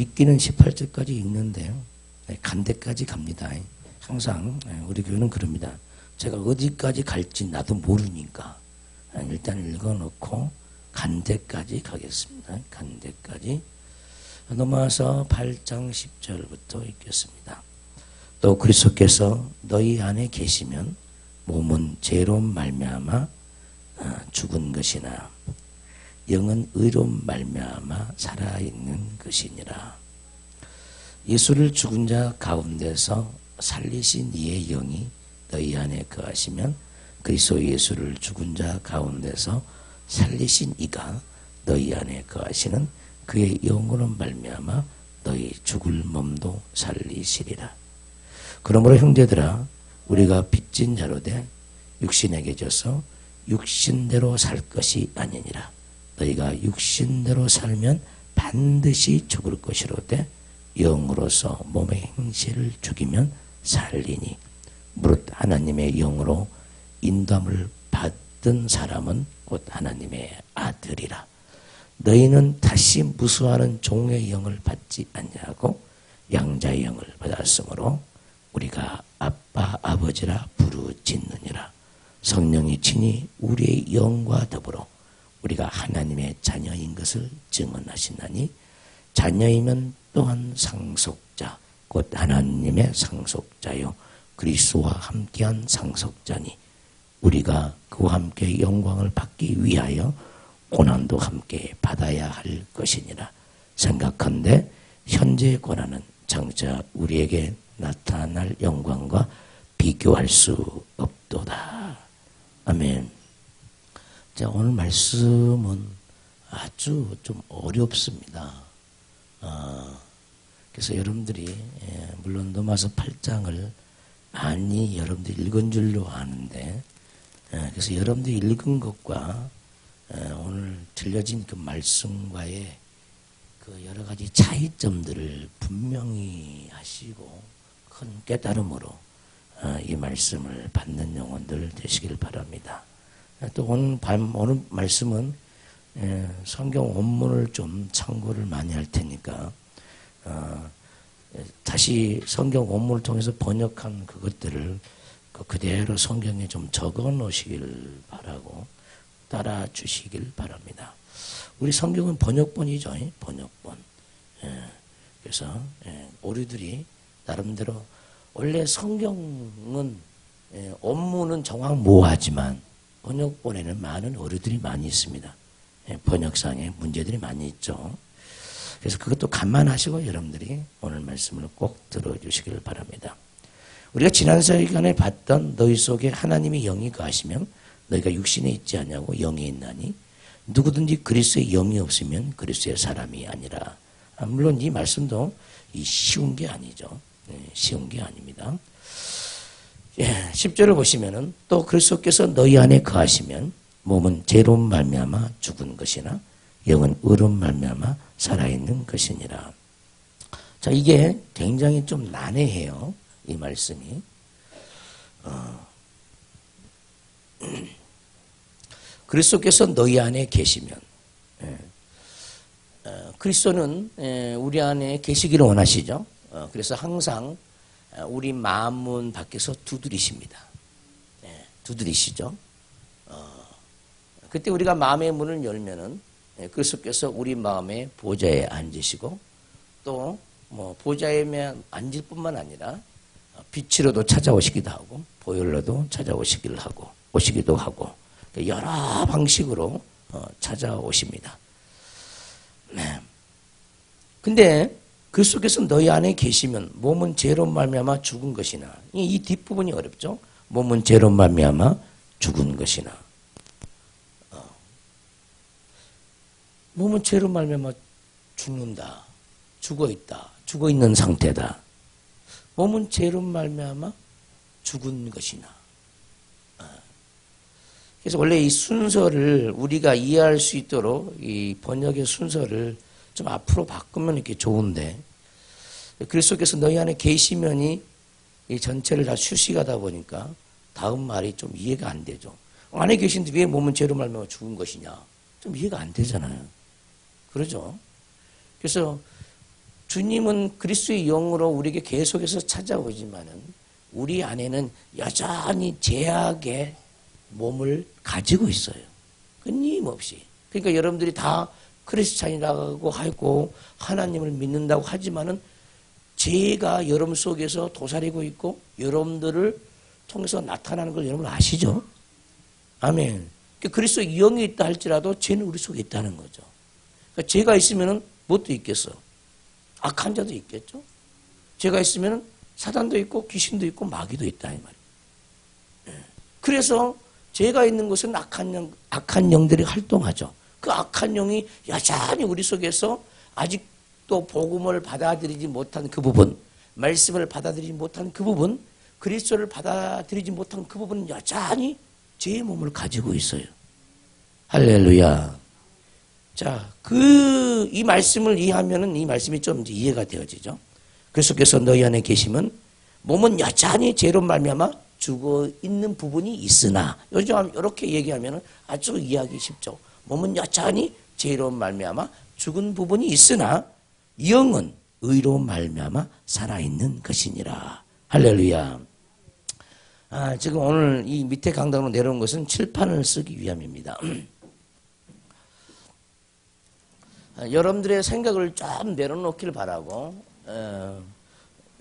읽기는 18절까지 읽는데요. 간대까지 갑니다. 항상 우리 교회는 그럽니다. 제가 어디까지 갈지 나도 모르니까 일단 읽어놓고 간대까지 가겠습니다. 간대까지. 넘어와서 8장 10절부터 읽겠습니다. 또 그리스도께서 너희 안에 계시면 몸은 죄로 말미암아 죽은 것이나 영은 의로 말미암아 살아있는 것이니라. 예수를 죽은 자 가운데서 살리신 이의 영이 너희 안에 거하시면 그리스도 예수를 죽은 자 가운데서 살리신 이가 너희 안에 거하시는 그의 영으로 말미암아 너희 죽을 몸도 살리시리라. 그러므로 형제들아 우리가 빚진 자로 돼 육신에게 져서 육신대로 살 것이 아니니라. 너희가 육신대로 살면 반드시 죽을 것이로되 영으로서 몸의 행실을 죽이면 살리니 무릇 하나님의 영으로 인도함을 받은 사람은 곧 하나님의 아들이라. 너희는 다시 무수하는 종의 영을 받지 아니하고 양자의 영을 받았으므로 우리가 아빠 아버지라 부르짖느니라. 성령이 친히 우리의 영과 더불어 우리가 하나님의 자녀인 것을 증언하시나니 자녀이면 또한 상속자 곧 하나님의 상속자요 그리스도와 함께한 상속자니 우리가 그와 함께 영광을 받기 위하여 고난도 함께 받아야 할 것이니라. 생각한데 현재의 고난은 장차 우리에게 나타날 영광과 비교할 수 없도다. 아멘. 자, 오늘 말씀은 아주 좀 어렵습니다. 그래서 여러분들이 물론 넘어서 8장을 많이 여러분들이 읽은 줄로 아는데 그래서 여러분들이 읽은 것과 오늘 들려진 그 말씀과의 그 여러 가지 차이점들을 분명히 하시고 큰 깨달음으로 이 말씀을 받는 영혼들 되시길 바랍니다. 또 오늘 말씀은 성경 원문을 좀 참고를 많이 할 테니까 다시 성경 원문을 통해서 번역한 그것들을 그대로 성경에 좀 적어 놓으시길 바라고 따라 주시길 바랍니다. 우리 성경은 번역본이죠. 번역본. 그래서 우리들이 나름대로 원래 성경은 원문은 정확무하지만 번역본에는 많은 오류들이 많이 있습니다. 번역상에 문제들이 많이 있죠. 그래서 그것도 감안하시고 여러분들이 오늘 말씀을 꼭 들어주시길 바랍니다. 우리가 지난 시간에 봤던 너희 속에 하나님의 영이 거하시면 너희가 육신에 있지 않냐고 영이 있나니 누구든지 그리스도의 영이 없으면 그리스도의 사람이 아니라. 물론 이 말씀도 쉬운 게 아니죠. 쉬운 게 아닙니다. 10절을 보시면은 또 그리스도께서 너희 안에 거하시면 몸은 죄로 말미암아 죽은 것이나 영은 의로 말미암아 살아있는 것이니라. 자, 이게 굉장히 좀 난해해요. 이 말씀이. 그리스도께서 너희 안에 계시면 그리스도는 우리 안에 계시기를 원하시죠. 그래서 항상 우리 마음문 밖에서 두드리십니다. 두드리시죠. 그때 우리가 마음의 문을 열면은 그리스도께서 우리 마음의 보좌에 앉으시고 또 보좌에 앉을 뿐만 아니라 빛으로도 찾아오시기도 하고 보혈로도 찾아오시기도 하고 여러 방식으로 찾아오십니다. 네. 근데 그리스도께서 너희 안에 계시면 몸은 죄로 말미암아 죽은 것이나 이 뒷부분이 어렵죠. 몸은 죄로 말미암아 죽은 것이나 몸은 죄로 말미암아 죽는다. 죽어있다. 죽어있는 상태다. 몸은 죄로 말미암아 죽은 것이나. 그래서 원래 이 순서를 우리가 이해할 수 있도록 이 번역의 순서를 좀 앞으로 바꾸면 이렇게 좋은데 그리스도께서 너희 안에 계시면이 이 전체를 다 수식하다 보니까 다음 말이 좀 이해가 안 되죠. 안에 계신데 왜 몸은 죄로 말미암아 죽은 것이냐. 좀 이해가 안 되잖아요. 그러죠. 그래서 주님은 그리스도의 영으로 우리에게 계속해서 찾아오지만은 우리 안에는 여전히 죄악의 몸을 가지고 있어요. 끊임없이. 그러니까 여러분들이 다 크리스찬이라고 하고 하나님을 믿는다고 하지만은 죄가 여러분 속에서 도사리고 있고 여러분들을 통해서 나타나는 걸 여러분 아시죠? 아멘. 그리스도의 영이 있다 할지라도 죄는 우리 속에 있다는 거죠. 그러니까 죄가 있으면은 뭣도 있겠어? 악한 자도 있겠죠? 죄가 있으면은 사단도 있고 귀신도 있고 마귀도 있다 이 말이에요. 그래서 죄가 있는 곳은 악한 영들이 활동하죠. 그 악한 영이 여전히 우리 속에서 아직도 복음을 받아들이지 못한 그 부분, 말씀을 받아들이지 못한 그 부분, 그리스도를 받아들이지 못한 그 부분은 여전히 죄의 몸을 가지고 있어요. 할렐루야. 자, 이 말씀을 이해하면은 이 말씀이 좀 이제 이해가 되어지죠. 그리스도께서 너희 안에 계시면 몸은 여전히 죄로 말미암아 죽어 있는 부분이 있으나, 요즘 이렇게 얘기하면은 아주 이해하기 쉽죠. 몸은 여전히 죄로 말미암아 죽은 부분이 있으나 영은 의로 말미암아 살아있는 것이니라. 할렐루야. 지금 오늘 이 밑에 강단으로 내려온 것은 칠판을 쓰기 위함입니다. 여러분들의 생각을 좀 내려놓기를 바라고,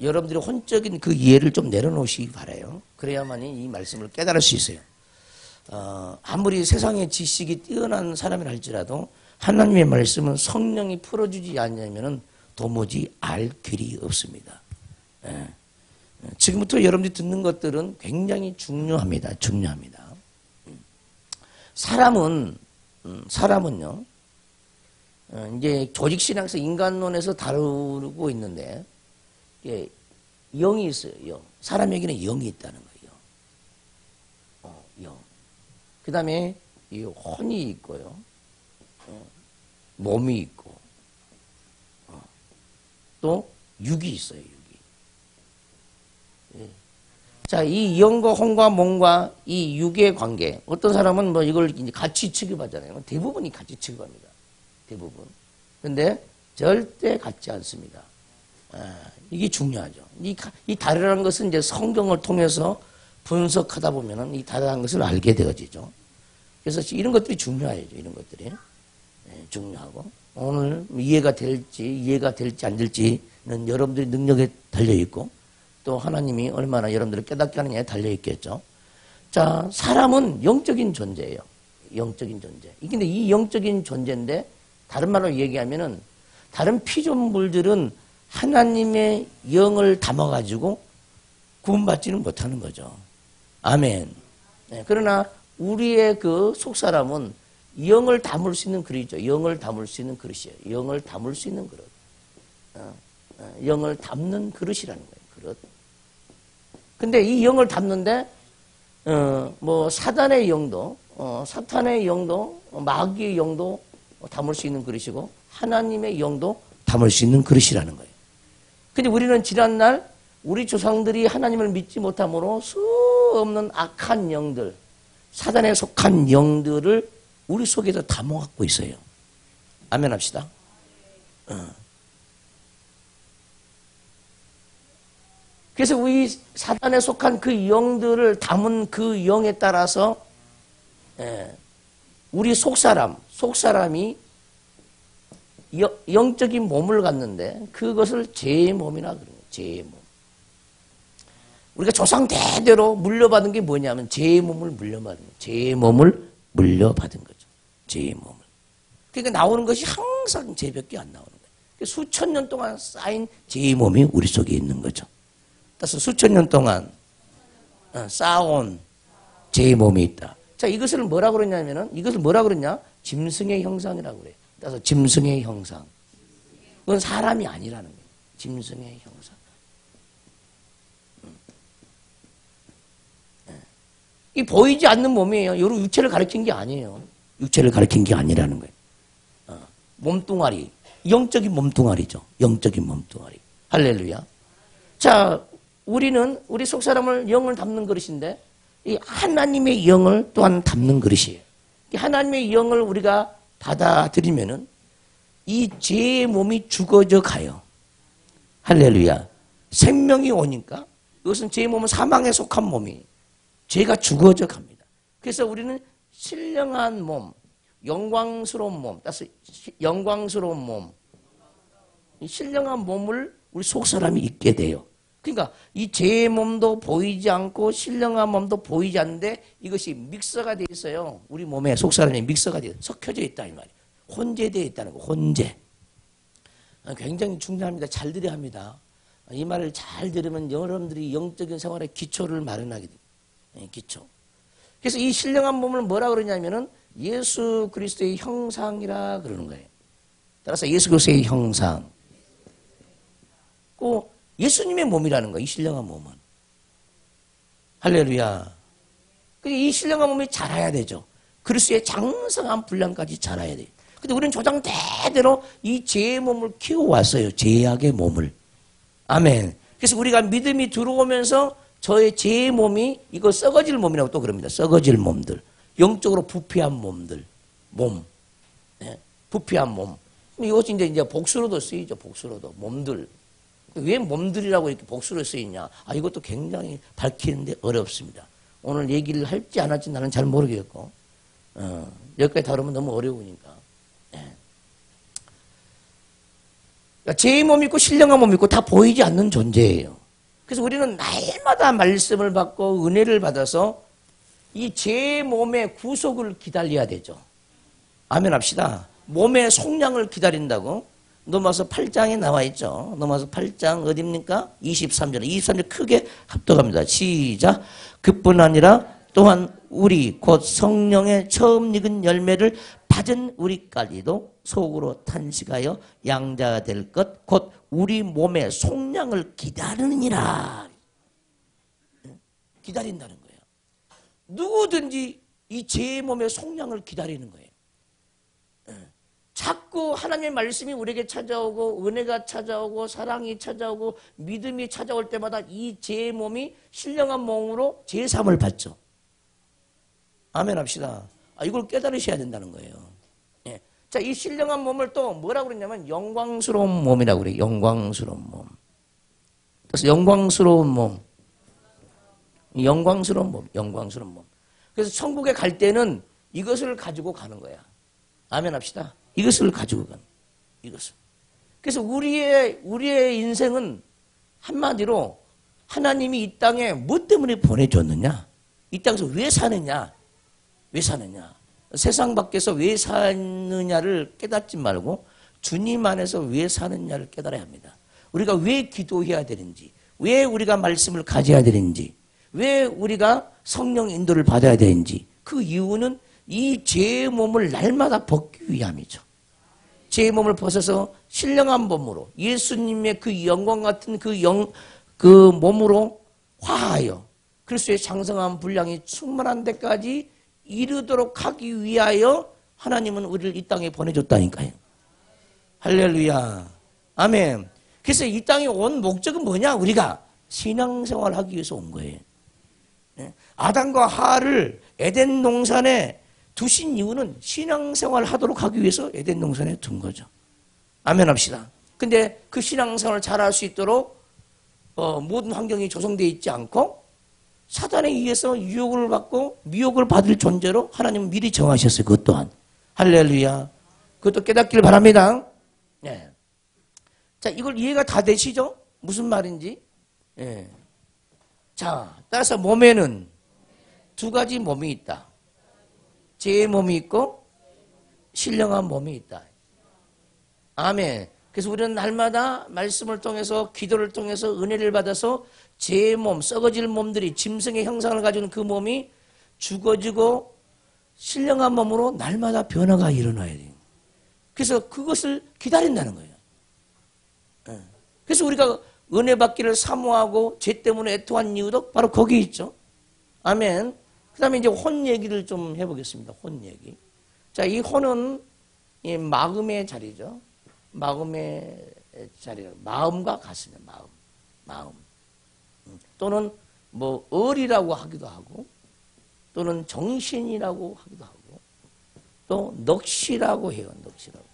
여러분들의 혼적인 그 이해를 좀 내려놓으시기 바라요. 그래야만이 이 말씀을 깨달을 수 있어요. 아무리 세상의 지식이 뛰어난 사람이라 할지라도 하나님의 말씀은 성령이 풀어주지 않으면 도무지 알 길이 없습니다. 지금부터 여러분들이 듣는 것들은 굉장히 중요합니다. 중요합니다. 사람은요, 이제 조직신앙에서 인간론에서 다루고 있는데, 영이 있어요, 영. 사람에게는 영이 있다는 거예요. 영. 그 다음에 혼이 있고요. 몸이 있고, 또 육이 있어요, 육이. 예. 자, 이 영과 혼과 몸과 이 육의 관계. 어떤 사람은 뭐 이걸 같이 취급하잖아요. 대부분이 같이 취급합니다. 대부분. 근데 절대 같지 않습니다. 이게 중요하죠. 이 다르라는 것은 이제 성경을 통해서 분석하다 보면은 이 다르라는 것을 알게 되어지죠. 그래서 이런 것들이 중요해요. 이런 것들이. 중요하고. 오늘 이해가 될지 안 될지는 여러분들의 능력에 달려있고, 또 하나님이 얼마나 여러분들을 깨닫게 하느냐에 달려있겠죠. 자, 사람은 영적인 존재예요. 영적인 존재. 근데 이 영적인 존재인데, 다른 말로 얘기하면은, 다른 피조물들은 하나님의 영을 담아가지고 구원받지는 못하는 거죠. 아멘. 그러나 우리의 그 속사람은 영을 담을 수 있는 그릇이죠. 영을 담을 수 있는 그릇이에요. 영을 담을 수 있는 그릇. 영을 담는 그릇이라는 거예요. 그릇. 근데 이 영을 담는데, 뭐, 사단의 영도, 사탄의 영도, 마귀의 영도 담을 수 있는 그릇이고, 하나님의 영도 담을 수 있는 그릇이라는 거예요. 근데 우리는 지난날 우리 조상들이 하나님을 믿지 못함으로 수 없는 악한 영들, 사단에 속한 영들을 우리 속에서 담아갖고 있어요. 아멘 합시다. 그래서 우리 사단에 속한 그 영들을 담은 그 영에 따라서 우리 속사람이 영적인 몸을 갖는데 그것을 죄의 몸이라 그래요. 죄의 몸. 우리가 조상 대대로 물려받은 게 뭐냐면 죄의 몸을 물려받은 거예요. 죄의 몸을 물려받은 거죠. 죄의 몸을. 그러니까 나오는 것이 항상 죄밖에 안 나오는 거예요. 수천 년 동안 쌓인 죄의 몸이 우리 속에 있는 거죠. 따라서 수천 년 동안 쌓아온 죄의 몸이 있다. 자, 이것을 뭐라고 그러냐면은, 이것을 뭐라고 그러냐? 짐승의 형상이라고 그래요. 따라서 짐승의 형상. 그건 사람이 아니라는 거예요. 짐승의 형상. 이 보이지 않는 몸이에요. 여러 육체를 가리킨 게 아니에요. 육체를 가리킨 게 아니라는 거예요. 몸뚱아리. 영적인 몸뚱아리죠. 영적인 몸뚱아리. 할렐루야. 자, 우리 속사람을 영을 담는 그릇인데, 이 하나님의 영을 또한 담는 그릇이에요. 이 하나님의 영을 우리가 받아들이면은 이 죄의 몸이 죽어져 가요. 할렐루야. 생명이 오니까 이것은 제 몸은 사망에 속한 몸이 죄가 죽어져 갑니다. 그래서 우리는 신령한 몸, 영광스러운 몸, 따라서 영광스러운 몸, 신령한 몸을 우리 속 사람이 입게 돼요. 그러니까 이 죄의 몸도 보이지 않고 신령한 몸도 보이지 않는데 이것이 믹서가 되어 있어요. 우리 몸에 속 사람이 믹서가 되어 섞여져 있다 이 말이에요. 혼재되어 있다는 거, 혼재. 굉장히 중요합니다. 잘 들어야 합니다. 이 말을 잘 들으면 여러분들이 영적인 생활에 기초를 마련하게 됩니다. 기초. 그래서 이 신령한 몸을 뭐라 그러냐면은 예수 그리스도의 형상이라 그러는 거예요. 따라서 예수 그리스도의 형상. 꼭 예수님의 몸이라는 거예요. 이 신령한 몸은. 할렐루야. 이 신령한 몸이 자라야 되죠. 그리스도의 장성한 분량까지 자라야 돼요. 근데 우리는 조장대대로 이 죄의 몸을 키워왔어요. 죄악의 몸을. 아멘. 그래서 우리가 믿음이 들어오면서 저의 죄의 몸이 이거 썩어질 몸이라고 또 그럽니다. 썩어질 몸들. 영적으로 부패한 몸들. 몸. 네? 부패한 몸. 이것이 이제 복수로도 쓰이죠. 복수로도. 몸들. 왜 몸들이라고 이렇게 복수로 쓰이냐? 이것도 굉장히 밝히는데 어렵습니다. 오늘 얘기를 할지 안 할지 나는 잘 모르겠고, 여기까지 다루면 너무 어려우니까. 그러니까 제 몸 있고 신령한 몸 있고 다 보이지 않는 존재예요. 그래서 우리는 날마다 말씀을 받고 은혜를 받아서 이 제 몸의 구속을 기다려야 되죠. 아멘 합시다. 몸의 속량을 기다린다고. 넘어서 8장에 나와 있죠. 넘어서 8장 어디입니까? 23절. 23절 크게 합독합니다. 시작. 그뿐 아니라 또한 우리 곧 성령의 처음 익은 열매를 받은 우리까지도 속으로 탄식하여 양자가 될 것 곧 우리 몸의 속량을 기다리느니라. 기다린다는 거예요. 누구든지 이 제 몸의 속량을 기다리는 거예요. 자꾸 하나님의 말씀이 우리에게 찾아오고 은혜가 찾아오고 사랑이 찾아오고 믿음이 찾아올 때마다 이 제 몸이 신령한 몸으로 제삼을 받죠. 아멘 합시다. 이걸 깨달으셔야 된다는 거예요. 예. 자, 이 신령한 몸을 또 뭐라고 그러냐면 영광스러운 몸이라고 그래요. 영광스러운 몸. 그래서 영광스러운 몸. 영광스러운 몸. 영광스러운 몸. 그래서 천국에 갈 때는 이것을 가지고 가는 거야. 아멘 합시다. 이것을 가지고 가는 이것을. 그래서 우리의 인생은 한마디로 하나님이 이 땅에 뭐 때문에 보내줬느냐? 이 땅에서 왜 사느냐? 왜 사느냐? 세상 밖에서 왜 사느냐를 깨닫지 말고 주님 안에서 왜 사느냐를 깨달아야 합니다. 우리가 왜 기도해야 되는지, 왜 우리가 말씀을 가져야 되는지, 왜 우리가 성령 인도를 받아야 되는지 그 이유는 이 죄의 몸을 날마다 벗기 위함이죠. 죄의 몸을 벗어서 신령한 몸으로 예수님의 그 영광 같은 그 몸으로 화하여 그리스도의 장성한 분량이 충만한 데까지 이르도록 하기 위하여 하나님은 우리를 이 땅에 보내줬다니까요. 할렐루야. 아멘. 그래서 이 땅에 온 목적은 뭐냐? 우리가 신앙생활을 하기 위해서 온 거예요. 아담과 하와를 에덴 동산에 두신 이유는 신앙생활을 하도록 하기 위해서 에덴 동산에 둔 거죠. 아멘 합시다. 근데 그 신앙생활을 잘할 수 있도록 모든 환경이 조성되어 있지 않고 사단에 의해서 유혹을 받고 미혹을 받을 존재로 하나님은 미리 정하셨어요. 그것 또한. 할렐루야. 그것도 깨닫기를 바랍니다. 네. 자, 이걸 이해가 다 되시죠? 무슨 말인지. 네. 자, 따라서 몸에는 두 가지 몸이 있다. 제 몸이 있고 신령한 몸이 있다. 아멘. 그래서 우리는 날마다 말씀을 통해서 기도를 통해서 은혜를 받아서 제 몸, 썩어질 몸들이 짐승의 형상을 가지고 있는 그 몸이 죽어지고 신령한 몸으로 날마다 변화가 일어나야 돼요. 그래서 그것을 기다린다는 거예요. 그래서 우리가 은혜 받기를 사모하고 죄 때문에 애통한 이유도 바로 거기 있죠. 아멘. 그 다음에 이제 혼 얘기를 좀 해보겠습니다. 혼 얘기. 자, 이 혼은 이 마음의 자리죠. 마음의 자리. 마음과 같습니다. 마음. 또는 뭐 을이라고 하기도 하고 또는 정신이라고 하기도 하고 또 넋이라고 해요. 넋이라고.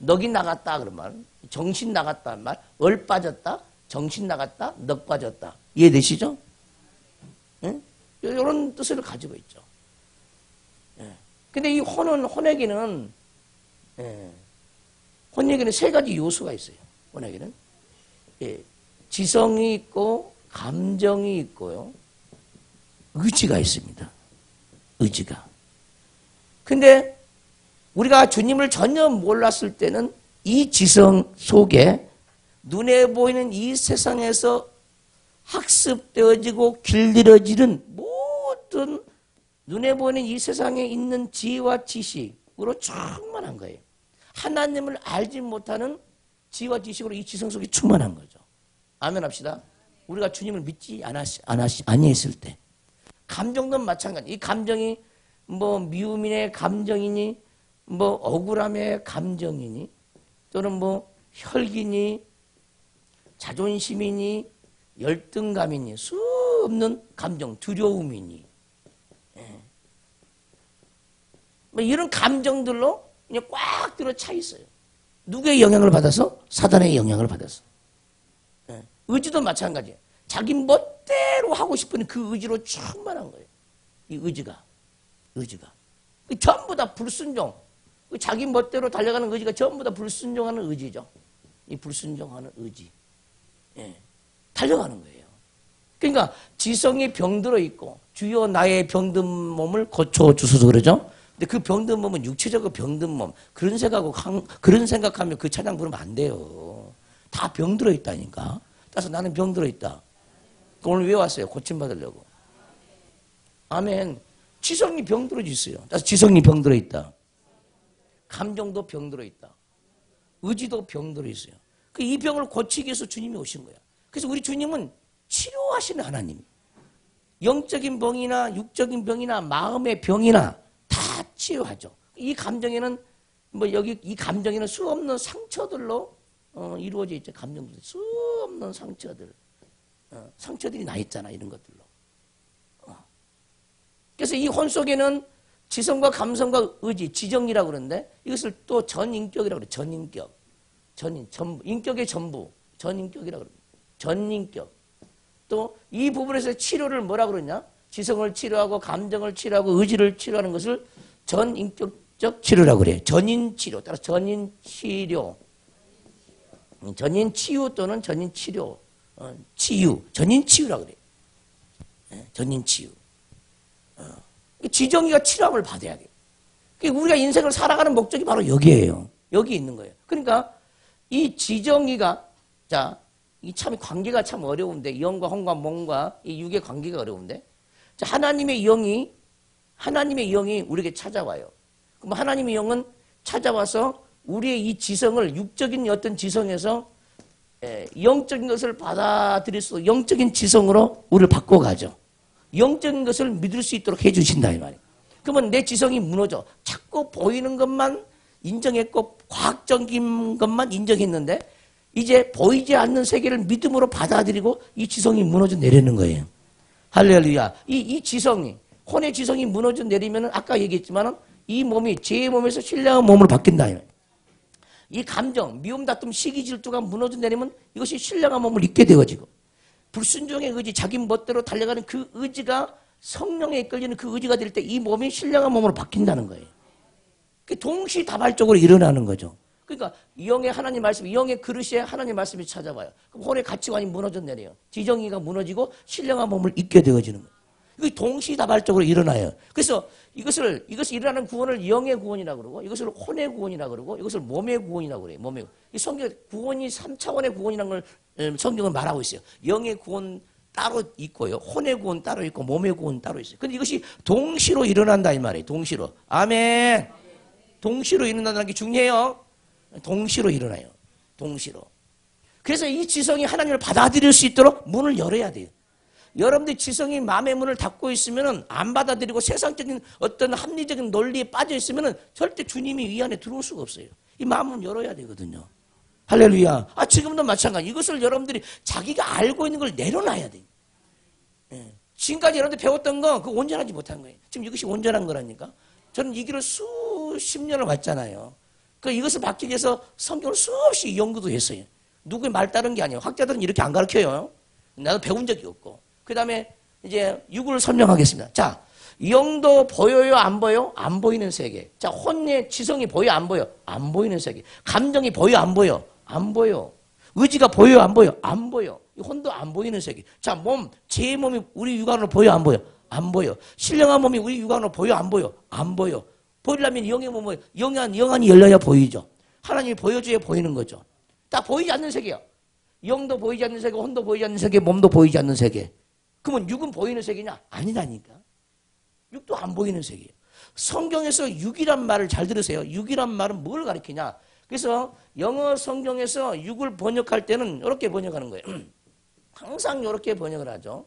넋이 나갔다 그런 말. 정신 나갔다는 말. 을 빠졌다. 정신 나갔다, 넋 빠졌다. 이해되시죠? 예? 이런 뜻을 가지고 있죠. 예. 근데 이 혼에게는, 예. 혼에게는 세 가지 요소가 있어요. 혼에게는. 예. 지성이 있고, 감정이 있고요. 의지가 있습니다. 의지가. 근데 우리가 주님을 전혀 몰랐을 때는 이 지성 속에 눈에 보이는 이 세상에서 학습되어지고 길들여지는 모든 눈에 보이는 이 세상에 있는 지혜와 지식으로 충만한 거예요. 하나님을 알지 못하는 지혜와 지식으로 이 지성 속에 충만한 거죠. 아멘 합시다. 우리가 주님을 믿지 아니했을 때. 감정도 마찬가지. 이 감정이 뭐 미움의 감정이니 뭐 억울함의 감정이니 또는 뭐 혈기니 자존심이니 열등감이니 수 없는 감정, 두려움이니 예. 뭐 이런 감정들로 그냥 꽉 들어 차 있어요. 누구의 영향을 받아서? 사단의 영향을 받아서. 예. 의지도 마찬가지예요. 자기 멋대로 하고 싶은 그 의지로 충만한 거예요. 이 의지가. 전부 다 불순종. 자기 멋대로 달려가는 의지가 전부 다 불순종하는 의지죠. 이 불순종하는 의지. 예. 달려가는 거예요. 그러니까 지성이 병들어 있고 주여 나의 병든 몸을 고쳐주소서 그러죠. 근데 그 병든 몸은 육체적으로 병든 몸. 그런 생각하면 그 찬양 부르면 안 돼요. 다 병들어 있다니까. 따라서 나는 병들어 있다. 오늘 왜 왔어요? 고침받으려고. 아멘. 지성이 병들어 있어요. 따라서 지성이 병들어 있다. 감정도 병들어 있다. 의지도 병들어 있어요. 이 병을 고치기 위해서 주님이 오신 거야. 그래서 우리 주님은 치료하시는 하나님. 영적인 병이나 육적인 병이나 마음의 병이나 다 치유하죠. 이 감정에는 이 감정에는 수 없는 상처들로 이루어져 있죠. 감정들 수 없는 상처들. 상처들이 나 있잖아. 이런 것들로. 그래서 이 혼 속에는 지성과 감성과 의지, 지정이라고 그러는데 이것을 또 전인격이라고 그래요. 전인격. 인격의 전부. 전인격이라고 그래요. 전인격. 또 이 부분에서 치료를 뭐라고 그러냐? 지성을 치료하고 감정을 치료하고 의지를 치료하는 것을 전인격적 치료라고 그래요. 전인치료. 따라서 전인치료. 전인치유 또는 전인치료. 치유. 전인치유라고 그래요. 전인치유. 지정이가 치료함을 받아야 돼요. 우리가 인생을 살아가는 목적이 바로 여기에요. 여기 있는 거예요. 그러니까 이 지정이가 이 참 관계가 참 어려운데 영과 혼과 몸과 이 육의 관계가 어려운데 하나님의 영이 우리에게 찾아와요. 그럼 하나님의 영은 찾아와서 우리의 이 지성을 육적인 어떤 지성에서 영적인 것을 받아들일 수 영적인 지성으로 우리를 바꿔가죠. 영적인 것을 믿을 수 있도록 해주신다 이 말이에요. 그러면 내 지성이 무너져. 자꾸 보이는 것만 인정했고 과학적인 것만 인정했는데 이제 보이지 않는 세계를 믿음으로 받아들이고 이 지성이 무너져 내리는 거예요. 할렐루야. 이 지성이 혼의 지성이 무너져 내리면 아까 얘기했지만 이 몸이 제 몸에서 신령한 몸으로 바뀐다. 이 감정, 미움, 다툼, 시기, 질투가 무너져 내리면 이것이 신령한 몸을 입게 되어지고 불순종의 의지, 자기 멋대로 달려가는 그 의지가 성령에 이끌리는 그 의지가 될 때 이 몸이 신령한 몸으로 바뀐다는 거예요. 동시다발적으로 일어나는 거죠. 그러니까 영의 하나님 말씀, 영의 그릇에 하나님 말씀이 찾아와요. 그럼 혼의 가치관이 무너져 내려요. 지정의가 무너지고 신령한 몸을 입게 되어지는 거예요. 이게 동시다발적으로 일어나요. 그래서 이것을 일어나는 구원을 영의 구원이라고 그러고 이것을 혼의 구원이라고 그러고 이것을 몸의 구원이라고 그래요. 몸의 구원. 이 성경 구원이 3차원의 구원이라는 걸 성경은 말하고 있어요. 영의 구원 따로 있고요. 혼의 구원 따로 있고 몸의 구원 따로 있어요. 근데 이것이 동시로 일어난다 이 말이에요. 동시로. 아멘. 동시로 일어난다는 게 중요해요. 동시로 일어나요. 동시로. 그래서 이 지성이 하나님을 받아들일 수 있도록 문을 열어야 돼요. 여러분들 지성이 마음의 문을 닫고 있으면 안 받아들이고 세상적인 어떤 합리적인 논리에 빠져 있으면 절대 주님이 이 안에 들어올 수가 없어요. 이 마음은 열어야 되거든요. 할렐루야. 지금도 마찬가지. 이것을 여러분들이 자기가 알고 있는 걸 내려놔야 돼요. 지금까지 여러분들 배웠던 거 그거 온전하지 못한 거예요. 지금 이것이 온전한 거라니까. 저는 이 길을 수십 년을 왔잖아요. 이것을 받기 위해서 성경을 수없이 연구도 했어요. 누구의 말 따른 게 아니에요. 학자들은 이렇게 안 가르쳐요. 나도 배운 적이 없고. 그 다음에 이제 육을 설명하겠습니다. 자, 영도 보여요? 안 보여? 안 보이는 세계. 자, 혼의 지성이 보여? 안 보여? 안 보이는 세계. 감정이 보여? 안 보여? 안 보여. 의지가 보여? 안 보여? 안 보여. 혼도 안 보이는 세계. 자, 몸, 제 몸이 우리 육안으로 보여? 안 보여? 안 보여. 신령한 몸이 우리 육안으로 보여? 안 보여? 안 보여. 보이려면 영의 몸을, 영안이 열려야 보이죠. 하나님이 보여줘야 보이는 거죠. 딱 보이지 않는 세계야. 영도 보이지 않는 세계, 혼도 보이지 않는 세계, 몸도 보이지 않는 세계. 그러면 육은 보이는 세계냐? 아니라니까. 육도 안 보이는 세계예요. 성경에서 육이란 말을 잘 들으세요. 육이란 말은 뭘 가리키냐? 그래서 영어 성경에서 육을 번역할 때는 이렇게 번역하는 거예요. 항상 이렇게 번역을 하죠.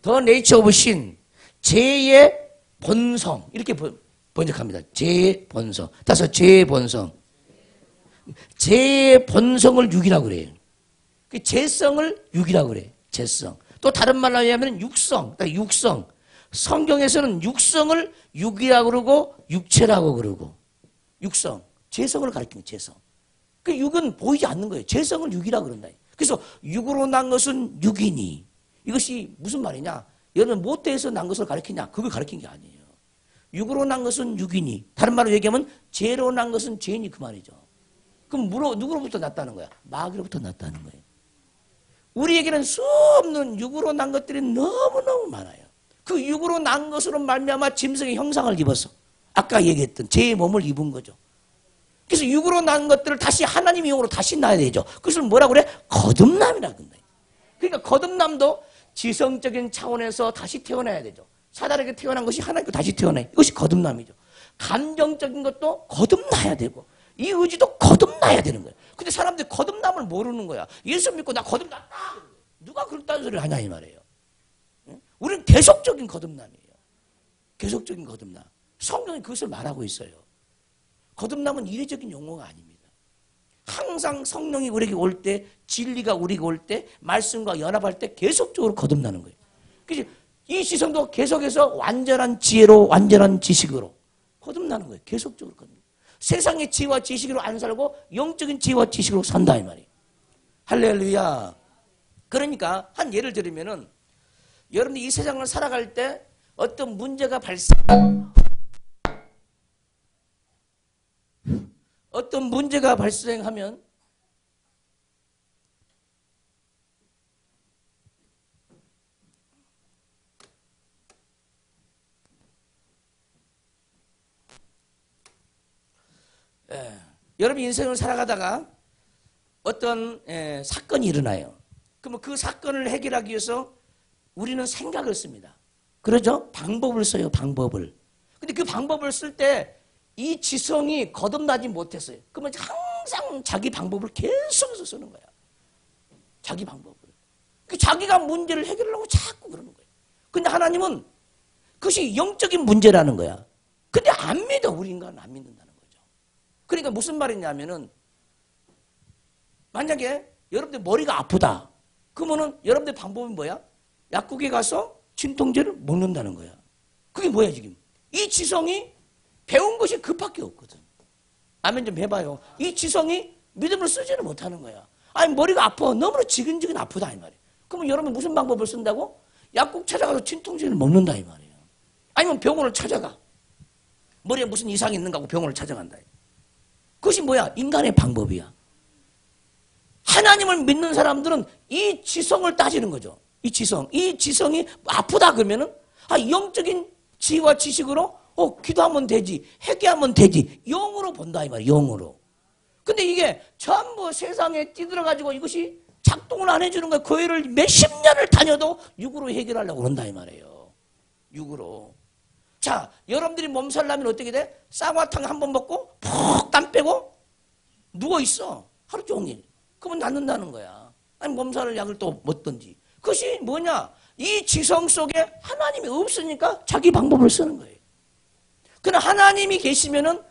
The nature of sin, 죄의 본성 이렇게 번역합니다. 죄의 본성. 따라서 죄의 본성. 죄의 본성을 육이라고 그래요. 그 죄성을 육이라고 그래요. 죄성. 또 다른 말로 하면 육성. 육성. 성경에서는 육성을 육이라고 그러고 육체라고 그러고 육성. 죄성을 가리키는 죄성. 그 육은 보이지 않는 거예요. 죄성을 육이라고 그런다. 그래서 육으로 난 것은 육이니. 이것이 무슨 말이냐? 여러분 모태에서 난 것을 가리키냐? 그걸 가리킨 게 아니에요. 육으로 난 것은 육이니. 다른 말로 얘기하면 죄로 난 것은 죄니 그 말이죠. 그럼 누구로부터 났다는 거야? 마귀로부터 났다는 거예요. 우리에게는 수 없는 육으로 난 것들이 너무너무 많아요. 그 육으로 난 것으로 말미암아 짐승의 형상을 입었어. 아까 얘기했던 죄의 몸을 입은 거죠. 그래서 육으로 난 것들을 다시 하나님의 영으로 다시 낳아야 되죠. 그것을 뭐라 그래? 거듭남이라고 한다. 그러니까 거듭남도 지성적인 차원에서 다시 태어나야 되죠. 사단에게 태어난 것이 하나님께 다시 태어나요. 이것이 거듭남이죠. 감정적인 것도 거듭나야 되고 이 의지도 거듭나야 되는 거예요. 근데 사람들이 거듭남을 모르는 거야. 예수 믿고 나 거듭났다. 누가 그렇다는 소리를 하냐 이 말이에요. 우리는 계속적인 거듭남이에요. 계속적인 거듭남. 성경이 그것을 말하고 있어요. 거듭남은 이례적인 용어가 아닙니다. 항상 성령이 우리에게 올 때, 진리가 우리에게 올 때, 말씀과 연합할 때 계속적으로 거듭나는 거예요. 그래서 이 지성도 계속해서 완전한 지혜로, 완전한 지식으로 거듭나는 거예요. 계속적으로 거듭나는 거예요. 세상의 지혜와 지식으로 안 살고 영적인 지혜와 지식으로 산다 이 말이에요. 할렐루야. 그러니까 한 예를 들면은 여러분이 이 세상을 살아갈 때 어떤 문제가 발생하면 여러분 인생을 살아가다가 어떤 사건이 일어나요. 그러면 그 사건을 해결하기 위해서 우리는 생각을 씁니다. 그러죠? 방법을 써요. 방법을. 근데 그 방법을 쓸 때 이 지성이 거듭나지 못했어요. 그러면 항상 자기 방법을 계속해서 쓰는 거야. 자기 방법을. 자기가 문제를 해결하려고 자꾸 그러는 거예요. 근데 하나님은 그것이 영적인 문제라는 거야. 근데 안 믿어. 우리 인간은 안 믿는다는 거죠. 그러니까 무슨 말이냐면은 만약에 여러분들 머리가 아프다. 그러면은 여러분들 방법은 뭐야? 약국에 가서 진통제를 먹는다는 거야. 그게 뭐야 지금? 이 지성이 배운 것이 그밖에 없거든. 아멘 좀 해봐요. 이 지성이 믿음을 쓰지는 못하는 거야. 아니 머리가 아파. 너무나 지근지근 아프다 이 말이야. 그러면 여러분 무슨 방법을 쓴다고? 약국 찾아가서 진통제를 먹는다 이 말이에요. 아니면 병원을 찾아가. 머리에 무슨 이상이 있는가 하고 병원을 찾아간다. 그것이 뭐야? 인간의 방법이야. 하나님을 믿는 사람들은 이 지성을 따지는 거죠. 이 지성이 아프다 그러면은 영적인 지혜와 지식으로 기도하면 되지, 회개하면 되지, 영으로 본다 이 말이야. 영으로. 근데 이게 전부 세상에 뛰들어가지고 이것이 작동을 안 해주는 거야. 그 애를 몇십 년을 다녀도 육으로 해결하려고 그런다 이 말이에요. 육으로. 자, 여러분들이 몸살 나면 어떻게 돼? 쌍화탕 한 번 먹고 푹 땀 빼고 누워있어. 하루 종일. 그러면 낫는다는 거야. 아니 몸살 약을 또 먹든지. 그것이 뭐냐? 이 지성 속에 하나님이 없으니까 자기 방법을 쓰는 거예요. 그러나 하나님이 계시면은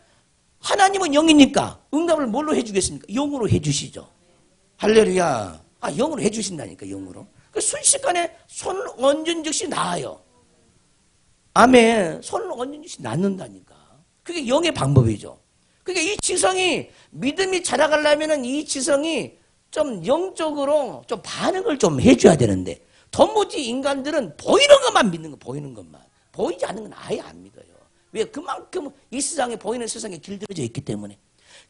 하나님은 영이니까 응답을 뭘로 해주겠습니까? 영으로 해주시죠. 할렐루야. 영으로 해주신다니까 영으로. 순식간에 손 얹은 즉시 나아요. 아멘. 손을 얹는지 낳는다니까. 그게 영의 방법이죠. 그러니까 이 지성이 믿음이 자라가려면은 이 지성이 좀 영적으로 좀 반응을 좀 해줘야 되는데 도무지 인간들은 보이는 것만 믿는 거, 보이는 것만. 보이지 않는 건 아예 안 믿어요. 왜? 그만큼 이 세상에 보이는 세상에 길들여져 있기 때문에.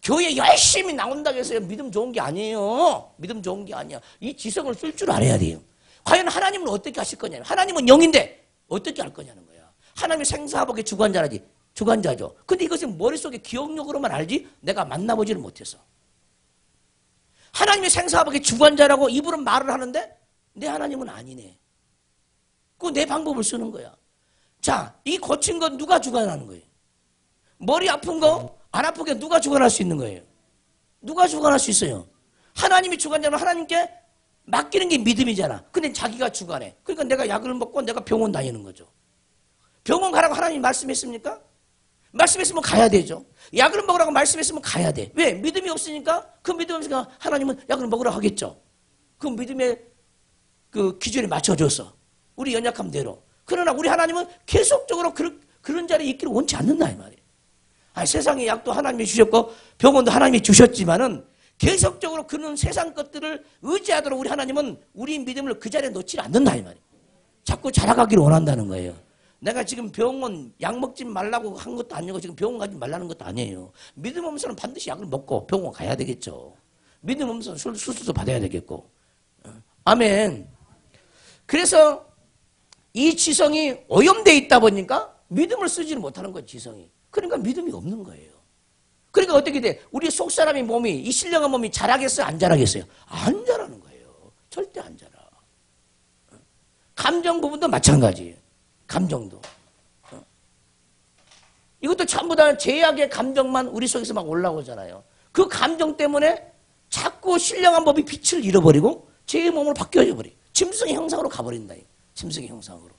교회 열심히 나온다고 해서 믿음 좋은 게 아니에요. 믿음 좋은 게 아니야. 이 지성을 쓸 줄 알아야 돼요. 과연 하나님은 어떻게 하실 거냐? 하나님은 영인데 어떻게 할 거냐는 거야. 하나님이 생사화복의 주관자라지. 주관자죠. 근데 이것은 머릿속에 기억력으로만 알지 내가 만나보지를 못해서. 하나님이 생사화복의 주관자라고 입으로 말을 하는데 내 하나님은 아니네. 그 내 방법을 쓰는 거야. 자, 이 고친 건 누가 주관하는 거예요? 머리 아픈 거 안 아프게 누가 주관할 수 있는 거예요? 누가 주관할 수 있어요? 하나님이 주관자면 하나님께 맡기는 게 믿음이잖아. 근데 자기가 주관해. 그러니까 내가 약을 먹고 내가 병원 다니는 거죠. 병원 가라고 하나님이 말씀했습니까? 말씀했으면 가야 되죠. 약을 먹으라고 말씀했으면 가야 돼. 왜? 믿음이 없으니까 그 믿음 없으니까 하나님은 약을 먹으라고 하겠죠. 그 믿음의 그 기준에 맞춰줘서 우리 연약함 대로. 그러나 우리 하나님은 계속적으로 그런 자리에 있기를 원치 않는다 이 말이에요. 아니, 세상의 약도 하나님이 주셨고 병원도 하나님이 주셨지만은 계속적으로 그런 세상 것들을 의지하도록 우리 하나님은 우리 믿음을 그 자리에 놓지 않는다 이 말이에요. 자꾸 자라가기를 원한다는 거예요. 내가 지금 병원 약 먹지 말라고 한 것도 아니고 지금 병원 가지 말라는 것도 아니에요. 믿음 없는 사람은 반드시 약을 먹고 병원 가야 되겠죠. 믿음 없는 사람은 수술도 받아야 되겠고. 아멘. 그래서 이 지성이 오염되어 있다 보니까 믿음을 쓰지를 못하는 거예요. 지성이. 그러니까 믿음이 없는 거예요. 그러니까 어떻게 돼? 우리 속사람의 몸이 이 신령한 몸이 자라겠어요? 안 자라겠어요? 안 자라는 거예요. 절대 안 자라. 감정 부분도 마찬가지예요. 감정도. 이것도 전부 다 죄악의 감정만 우리 속에서 막 올라오잖아요. 그 감정 때문에 자꾸 신령한 법이 빛을 잃어버리고 죄의 몸으로 바뀌어져 버려. 짐승의 형상으로 가버린다. 짐승의 형상으로.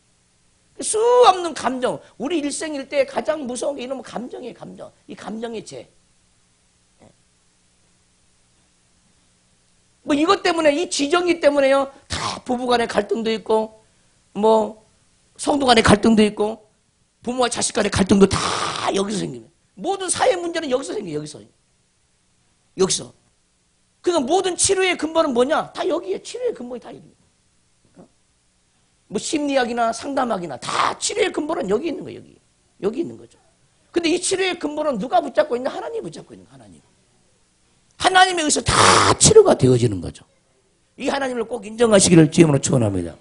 수 없는 감정. 우리 일생일대에 가장 무서운 게 이놈의 감정이에요. 감정. 이 감정의 죄. 뭐 이것 때문에 이 지정이 때문에요. 다 부부간의 갈등도 있고 뭐 성도 간의 갈등도 있고 부모와 자식 간의 갈등도 다 여기서 생깁니다. 모든 사회 문제는 여기서 생겨요. 여기서. 그러니까 모든 치료의 근본은 뭐냐? 다 여기에 치료의 근본이 다 여기입니다. 뭐 심리학이나 상담학이나 다 치료의 근본은 여기 있는 거예요. 여기 있는 거죠. 근데 이 치료의 근본은 누가 붙잡고 있나? 하나님이 붙잡고 있는 거예요. 하나님에 의해서 다 치료가 되어지는 거죠. 이 하나님을 꼭 인정하시기를 주님으로 축원합니다.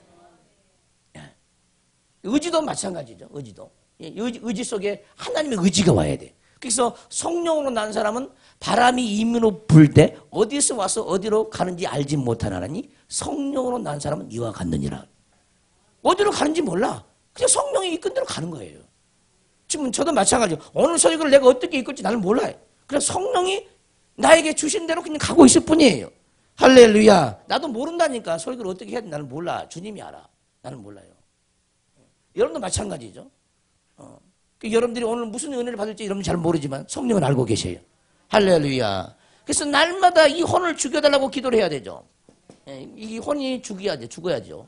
의지도 마찬가지죠. 의지 속에 하나님의 의지가 와야 돼. 그래서 성령으로 난 사람은 바람이 임으로 불 때 어디서 와서 어디로 가는지 알지 못하나니 성령으로 난 사람은 이와 같느니라. 어디로 가는지 몰라. 그냥 성령이 이끈 대로 가는 거예요. 지금 저도 마찬가지예요. 오늘 설교를 내가 어떻게 이끌지 나는 몰라요. 그냥 성령이 나에게 주신 대로 그냥 가고 있을 뿐이에요. 할렐루야. 나도 모른다니까. 설교를 어떻게 해야 되는지 나는 몰라. 주님이 알아. 나는 몰라요. 여러분도 마찬가지죠. 여러분들이 오늘 무슨 은혜를 받을지 여러분 잘 모르지만 성령은 알고 계세요. 할렐루야. 그래서 날마다 이 혼을 죽여달라고 기도를 해야 되죠. 이 혼이 죽어야죠. 죽어야 하죠.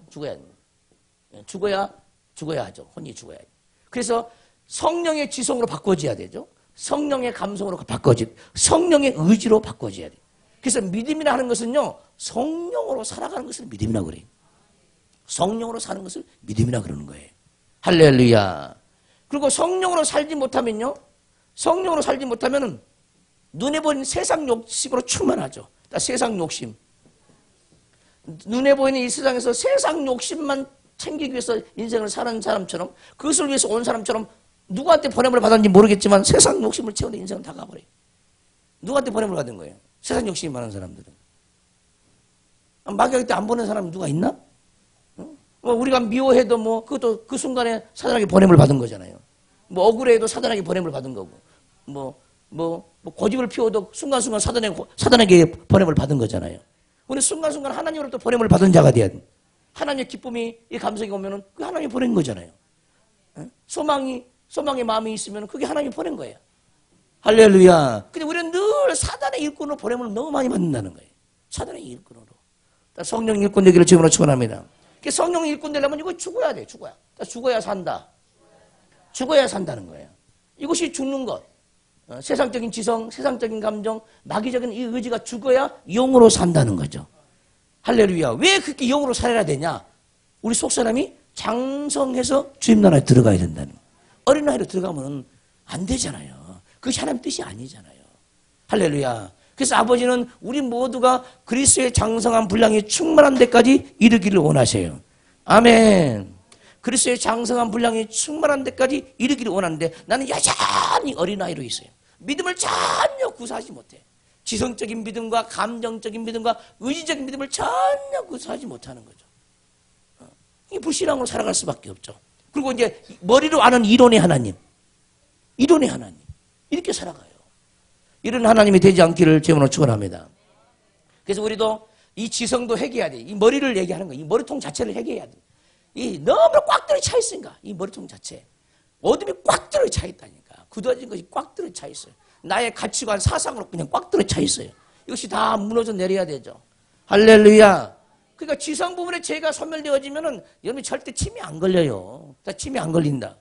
혼이 죽어야 하죠. 그래서 성령의 지성으로 바꿔줘야 되죠. 성령의 감성으로 바꿔줘야 돼. 성령의 의지로 바꿔줘야 돼. 그래서 믿음이라 하는 것은요. 성령으로 살아가는 것을 믿음이라고 그래요. 성령으로 사는 것을 믿음이라 그러는 거예요. 할렐루야. 그리고 성령으로 살지 못하면요. 성령으로 살지 못하면은 눈에 보이는 세상 욕심으로 충만하죠. 세상 욕심. 눈에 보이는 이 세상에서 세상 욕심만 챙기기 위해서 인생을 사는 사람처럼 그것을 위해서 온 사람처럼 누구한테 보냄을 받았는지 모르겠지만 세상 욕심을 채우는 인생은 다 가버려요. 누구한테 보냄을 받은 거예요? 세상 욕심이 많은 사람들은. 마귀할 때 안 보낸 사람이 누가 있나? 우리가 미워해도 뭐 그것도 그 순간에 사단에게 보냄을 받은 거잖아요. 뭐 억울해도 사단에게 보냄을 받은 거고 뭐 고집을 피워도 순간순간 사단에게 보냄을 받은 거잖아요. 우리 순간순간 하나님으로부터 보냄을 받은 자가 돼야 돼. 하나님의 기쁨이 이 감성이 오면은 그게 하나님이 보낸 거잖아요. 소망의 마음이 있으면 그게 하나님이 보낸 거예요. 할렐루야. 근데 우리는 늘 사단의 일꾼으로 보냄을 너무 많이 받는다는 거예요. 사단의 일꾼으로. 성령 일꾼 되기를 주님으로 축원합니다. 성령 일꾼 되려면 이거 죽어야 돼. 죽어야 산다. 죽어야 산다는 거예요. 이것이 죽는 것. 세상적인 지성, 세상적인 감정, 마귀적인 이 의지가 죽어야 영으로 산다는 거죠. 할렐루야. 왜 그렇게 영으로 살아야 되냐? 우리 속사람이 장성해서 주님 나라에 들어가야 된다는 거예요. 어린아이로 들어가면 안 되잖아요. 그것이 하나님 뜻이 아니잖아요. 할렐루야. 그래서 아버지는 우리 모두가 그리스도의 장성한 분량이 충만한 데까지 이르기를 원하세요. 아멘. 그리스도의 장성한 분량이 충만한 데까지 이르기를 원하는데 나는 여전히 어린아이로 있어요. 믿음을 전혀 구사하지 못해. 지성적인 믿음과 감정적인 믿음과 의지적인 믿음을 전혀 구사하지 못하는 거죠. 이 불신앙으로 살아갈 수밖에 없죠. 그리고 이제 머리로 아는 이론의 하나님. 이론의 하나님. 이렇게 살아가요. 이런 하나님이 되지 않기를 제물로 축원합니다. 그래서 우리도 이 지성도 회개해야 돼. 이 머리를 얘기하는 거예요. 이 머리통 자체를 회개해야 돼. 이 너무 꽉 들어 차 있으니까 이 머리통 자체 어둠이 꽉 들어 차 있다니까. 굳어진 것이 꽉 들어 차 있어요. 나의 가치관 사상으로 그냥 꽉 들어 차 있어요. 이것이 다 무너져 내려야 되죠. 할렐루야. 그러니까 지성 부분에 죄가 소멸되어지면은 여러분이 절대 치매 안 걸려요. 다 치매 안 걸린다.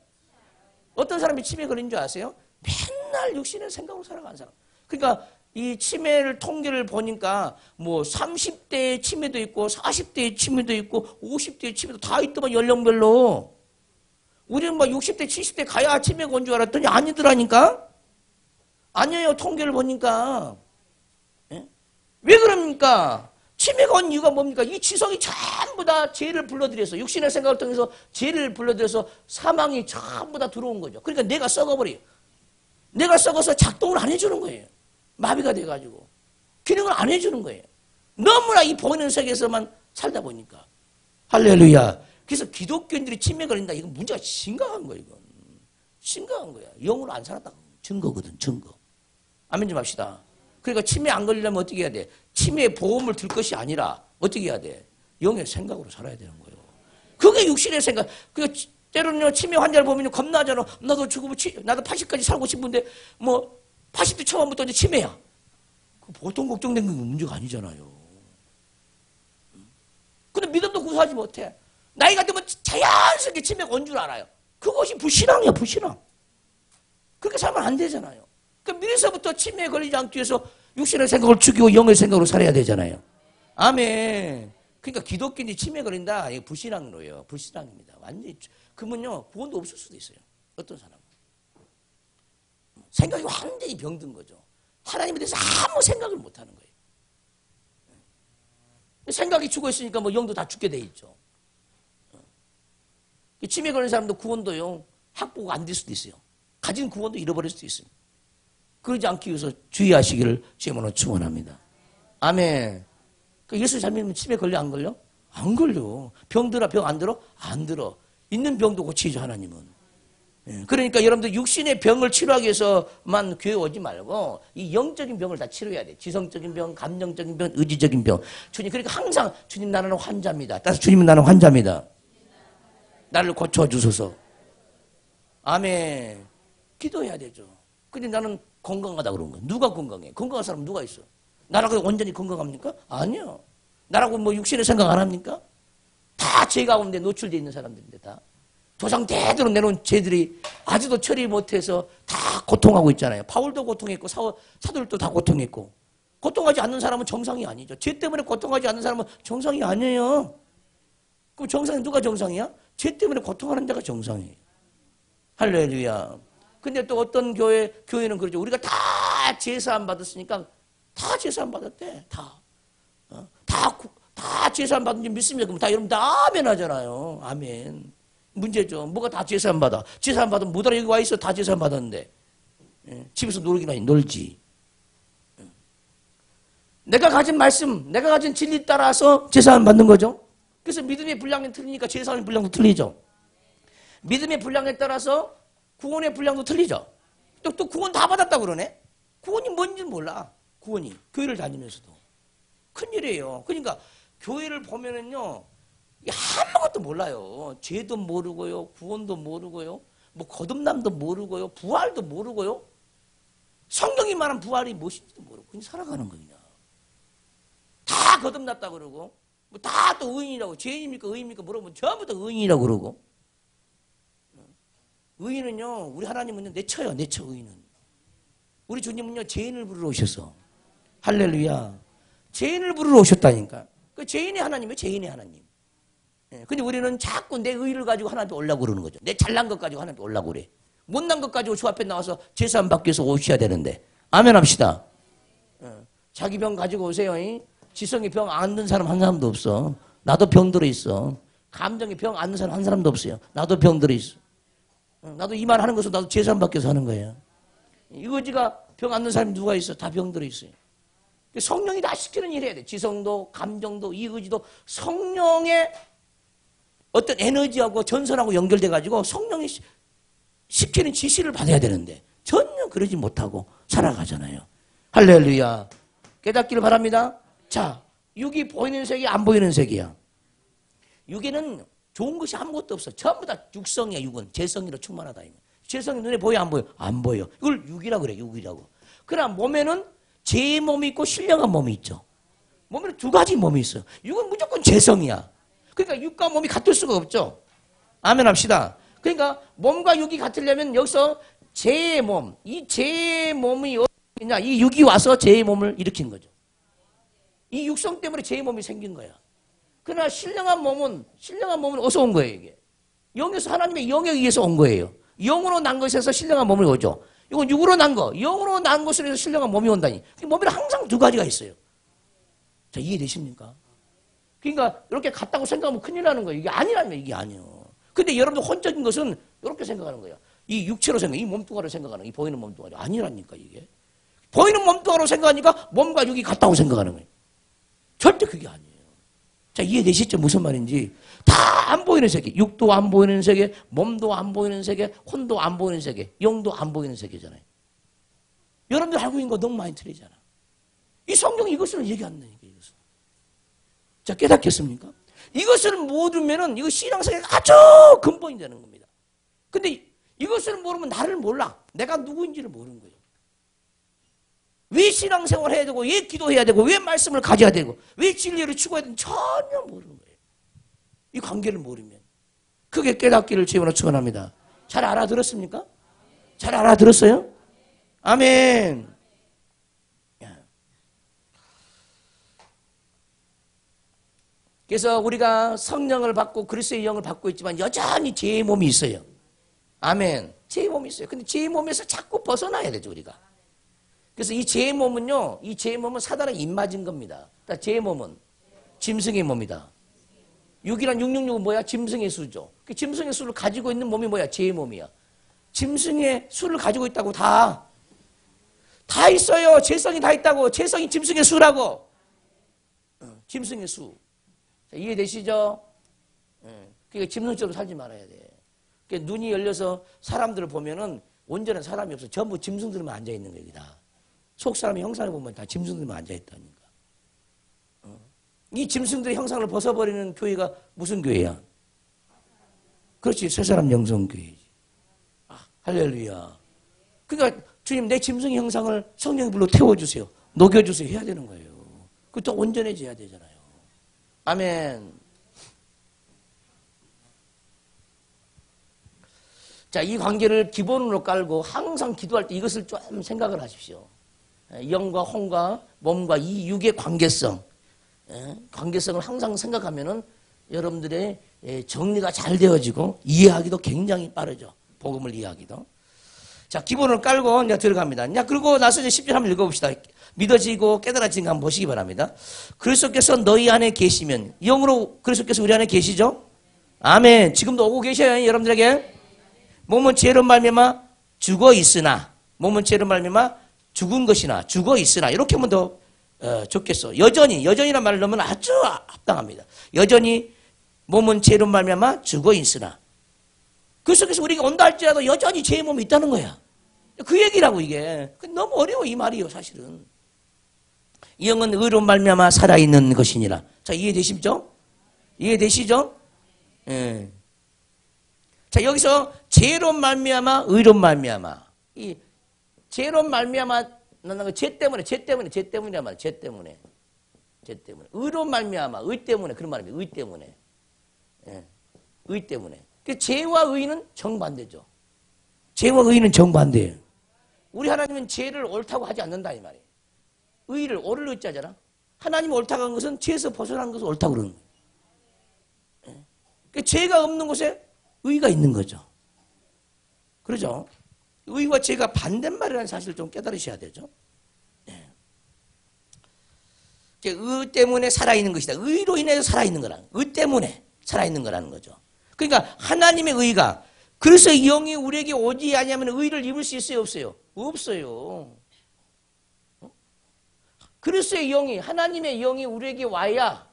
어떤 사람이 치매 걸린 줄 아세요? 맨날 육신의 생각으로 살아가는 사람. 그러니까 이 치매를 통계를 보니까 뭐 30대의 치매도 있고 40대의 치매도 있고 50대의 치매도 다 있더만 연령별로. 우리는 뭐 60대 70대 가야 치매가 온 줄 알았더니 아니더라니까. 아니에요. 통계를 보니까. 예? 왜 그럽니까? 치매가 온 이유가 뭡니까? 이 지성이 전부 다 죄를 불러들여서 육신의 생각을 통해서 죄를 불러들여서 사망이 전부 다 들어온 거죠. 그러니까 내가 썩어버려요. 내가 썩어서 작동을 안 해주는 거예요. 마비가 돼가지고 기능을 안 해주는 거예요. 너무나 이 보이는 세계에서만 살다 보니까. 할렐루야. 그래서 기독교인들이 치매 걸린다. 이건 문제가 심각한 거예요. 이건 심각한 거야. 영으로 안 살았다. 증거거든. 증거. 아멘 좀 합시다. 그러니까 치매 안 걸리려면 어떻게 해야 돼? 치매의 보험을 들 것이 아니라 어떻게 해야 돼? 영의 생각으로 살아야 되는 거예요. 그게 육신의 생각. 때로는요, 치매 환자를 보면 겁나잖아. 나도 죽으면 나도 80까지 살고 싶은데, 뭐, 80대 초반부터 이제 치매야. 보통 걱정된 건 문제가 아니잖아요. 근데 믿음도 구사하지 못해. 나이가 들면 자연스럽게 치매가 온 줄 알아요. 그것이 불신앙이야, 불신앙. 그렇게 살면 안 되잖아요. 그러니까 미래서부터 치매에 걸리지 않기 위해서 육신의 생각을 죽이고 영의 생각으로 살아야 되잖아요. 아멘. 그러니까 기독교인이 치매에 걸린다. 이게 불신앙으로요. 불신앙입니다. 완전히. 그러면요, 구원도 없을 수도 있어요. 어떤 사람은. 생각이 완전히 병든 거죠. 하나님에 대해서 아무 생각을 못 하는 거예요. 생각이 죽어 있으니까 뭐 영도 다 죽게 돼 있죠. 치매 걸린 사람도 구원도요, 확보가 안 될 수도 있어요. 가진 구원도 잃어버릴 수도 있어요. 그러지 않기 위해서 주의하시기를 주님으로 축원합니다. 아멘. 예수 잘 믿으면 치매 걸려 안 걸려? 안 걸려. 병 들어 병 안 들어? 안 들어. 있는 병도 고치죠 하나님은. 그러니까 여러분들 육신의 병을 치료하기 위해서만 교회 오지 말고 이 영적인 병을 다 치료해야 돼. 지성적인 병, 감정적인 병, 의지적인 병. 주님 그러니까 항상 주님 나는 환자입니다. 따라서 주님은 나는 환자입니다. 나를 고쳐주소서. 아멘. 기도해야 되죠. 근데 나는 건강하다 그런 거예요. 누가 건강해? 건강한 사람 누가 있어? 나라고 완전히 건강합니까? 아니요. 나라고 뭐 육신의 생각 안 합니까? 다 죄 가운데 노출되어 있는 사람들인데 다. 조상 대대로 내놓은 죄들이 아직도 처리 못해서 다 고통하고 있잖아요. 바울도 고통했고 사도들도 다 고통했고. 고통하지 않는 사람은 정상이 아니죠. 죄 때문에 고통하지 않는 사람은 정상이 아니에요. 그럼 정상이 누가 정상이야? 죄 때문에 고통하는 자가 정상이에요. 할렐루야. 근데 또 어떤 교회는 그러죠. 우리가 다 제사함 받았으니까 다 제사함 받았대. 다 제사함 받은 줄 믿습니다. 그럼 다 여러분 다 아멘 하잖아요. 아멘. 문제죠. 뭐가 다 제사함 받아. 제사함 받으면 못 알아. 여기 와 있어. 다 제사함 받았는데. 집에서 놀긴 하지. 놀지. 내가 가진 말씀, 내가 가진 진리 따라서 제사함 받는 거죠. 그래서 믿음의 분량이 틀리니까 제사함의 분량도 틀리죠. 믿음의 분량에 따라서 구원의 분량도 틀리죠. 또 구원 다 받았다고 그러네. 구원이 뭔지 몰라. 구원이. 교회를 다니면서도. 큰일이에요. 그러니까 교회를 보면은요. 아무것도 몰라요. 죄도 모르고요. 구원도 모르고요. 뭐 거듭남도 모르고요. 부활도 모르고요. 성경이 말한 부활이 무엇인지도 모르고 그냥 살아가는 거냐. 다 거듭났다 그러고 뭐 다 또 의인이라고. 죄인입니까 의인입니까 물어보면 전부 다 의인이라고 그러고. 의인은요, 우리 하나님은요, 내처요, 내처 의인은. 우리 주님은요, 죄인을 부르러 오셔서. 할렐루야. 죄인을 부르러 오셨다니까. 그 죄인의 하나님이에요, 죄인의 하나님. 예, 근데 우리는 자꾸 내 의를 가지고 하나님께 오려고 그러는 거죠. 내 잘난 것 가지고 하나님께 오려고 그래. 못난 것 가지고 주 앞에 나와서 제사함 받기 위해서 오셔야 되는데. 아멘 합시다. 자기 병 가지고 오세요. 지성이 병 안 든 사람 한 사람도 없어. 나도 병 들어 있어. 감정이 병 안 든 사람 한 사람도 없어요. 나도 병 들어 있어. 나도 이 말 하는 것은 나도 제사함 받기 위해서 하는 거예요. 이거지가 병 안 든 사람이 누가 있어? 다 병 들어 있어요. 성령이 다 시키는 일 해야 돼. 지성도, 감정도, 이 의지도 성령의 어떤 에너지하고 전선하고 연결돼가지고 성령이 시키는 지시를 받아야 되는데 전혀 그러지 못하고 살아가잖아요. 할렐루야. 깨닫기를 바랍니다. 자, 육이 보이는 색이 안 보이는 색이야. 육에는 좋은 것이 아무것도 없어. 전부 다 육성이야. 육은 재성이로 충만하다. 재성이 눈에 보여 안 보여? 안 보여. 이걸 육이라고 그래. 육이라고. 그러나 몸에는 제 몸이 있고 신령한 몸이 있죠. 몸에는 두 가지 몸이 있어요. 육은 무조건 재성이야. 그러니까 육과 몸이 같을 수가 없죠. 아멘 합시다. 그러니까 몸과 육이 같으려면 여기서 제 몸, 이 제 몸이 어디냐? 이 육이 와서 제 몸을 일으킨 거죠. 이 육성 때문에 제 몸이 생긴 거야. 그러나 신령한 몸은 어디서 온 거예요, 이게? 영에서 하나님의 영에 의해서 온 거예요. 영으로 난 것에서 신령한 몸이 오죠. 이건 육으로 난 거, 영으로 난 것으로 해서 신령한 몸이 온다니. 몸에는 항상 두 가지가 있어요. 자, 이해되십니까? 그러니까 이렇게 같다고 생각하면 큰일 나는 거예요. 이게 아니라면 이게 아니에요. 근데 여러분들 혼적인 것은 이렇게 생각하는 거예요. 이 육체로 이 몸뚱아리로 생각하는, 이 보이는 몸뚱아리. 아니라니까, 이게. 보이는 몸뚱아리로 생각하니까 몸과 육이 같다고 생각하는 거예요. 절대 그게 아니에요. 자, 이해되시죠? 무슨 말인지. 다 안 보이는 세계. 육도 안 보이는 세계, 몸도 안 보이는 세계, 혼도 안 보이는 세계, 영도 안 보이는 세계잖아요. 여러분들 알고 있는 거 너무 많이 틀리잖아. 이 성경이 이것을 얘기 안 나니까, 이것을. 자, 깨닫겠습니까? 이것을 모르면은 이거 신앙생활이 아주 근본이 되는 겁니다. 근데 이것을 모르면 나를 몰라. 내가 누구인지를 모르는 거예요. 왜 신앙생활을 해야 되고, 왜 기도해야 되고, 왜 말씀을 가져야 되고, 왜 진리를 추구해야 되는지 전혀 모르는 거예요. 이 관계를 모르면. 그게 깨닫기를 주님으로 축원합니다. 잘 알아들었습니까? 잘 알아들었어요? 아멘. 그래서 우리가 성령을 받고 그리스도의 영을 받고 있지만 여전히 제 몸이 있어요. 아멘. 제 몸이 있어요. 근데 제 몸에서 자꾸 벗어나야 되죠, 우리가. 그래서 이 제 몸은요, 이 제 몸은 사단의 입맞은 겁니다. 그러니까 제 몸은 짐승의 몸이다. 6이란 666은 뭐야? 짐승의 수죠. 그 짐승의 수를 가지고 있는 몸이 뭐야? 제 몸이야. 짐승의 수를 가지고 있다고 다 있어요. 재성이 다 있다고. 재성이 짐승의 수라고. 짐승의 수. 자, 이해되시죠? 그러니까 짐승처럼 살지 말아야 돼. 그러니까 눈이 열려서 사람들을 보면은 온전한 사람이 없어. 전부 짐승들만 앉아있는 거야, 다. 속 사람의 형상을 보면 다 짐승들만 앉아있다니까. 이 짐승들의 형상을 벗어버리는 교회가 무슨 교회야? 그렇지, 새 사람 영성교회지. 할렐루야. 그러니까 주님, 내 짐승의 형상을 성령의 불로 태워주세요. 녹여주세요. 해야 되는 거예요. 그것도 온전해져야 되잖아요. 아멘. 자, 이 관계를 기본으로 깔고 항상 기도할 때 이것을 좀 생각을 하십시오. 영과 혼과 몸과 이 육의 관계성. 관계성을 항상 생각하면은 여러분들의 정리가 잘 되어지고 이해하기도 굉장히 빠르죠. 복음을 이해하기도. 자, 기본을 깔고 이제 들어갑니다. 자, 그리고 나서 이제 10절 한번 읽어봅시다. 믿어지고 깨달아진 거 한번 보시기 바랍니다. 그리스도께서 너희 안에 계시면, 영으로 그리스도께서 우리 안에 계시죠? 아멘. 지금도 오고 계셔요, 여러분들에게. 몸은 죄로 말미암아 죽어 있으나, 몸은 죄로 말미암아 죽은 것이나 죽어 있으나, 이렇게 하면 더 좋겠어. 여전히란 말을 넣으면 아주 합당합니다. 여전히 몸은 죄로 말미암아 죽어 있으나, 그리스도께서 우리가 온다 할지라도 여전히 죄의 몸이 있다는 거야. 그 얘기라고 이게. 너무 어려워 이 말이요, 사실은. 영은 의로 말미암아 살아있는 것이니라. 자, 이해되시죠? 이해되시죠? 예. 자, 여기서 죄로 말미암아 의로 말미암아. 이 죄로 말미암아 죄 때문이란 말이야. 죄 때문에. 의로 말미암아 의 때문에 그런 말입니다. 의 때문에. 예. 의 때문에. 그 죄와 의는 정반대죠. 죄와 의는 정반대예요. 우리 하나님은 죄를 옳다고 하지 않는다 이 말이에요. 의를 옳을 의자잖아. 하나님이 옳다고 한 것은 죄에서 벗어난 것을 옳다고 그러는 거예요. 그러니까 죄가 없는 곳에 의가 있는 거죠. 그러죠? 의와 죄가 반대말이라는 사실을 좀 깨달으셔야 되죠. 의 때문에 살아있는 것이다. 의로 인해서 살아있는 거라는 거예요. 의 때문에 살아있는 거라는 거죠. 그러니까 하나님의 의가, 그래서 영이 우리에게 오지 아니하면 의를 입을 수 있어요? 없어요? 없어요. 그리스도의 영이, 하나님의 영이 우리에게 와야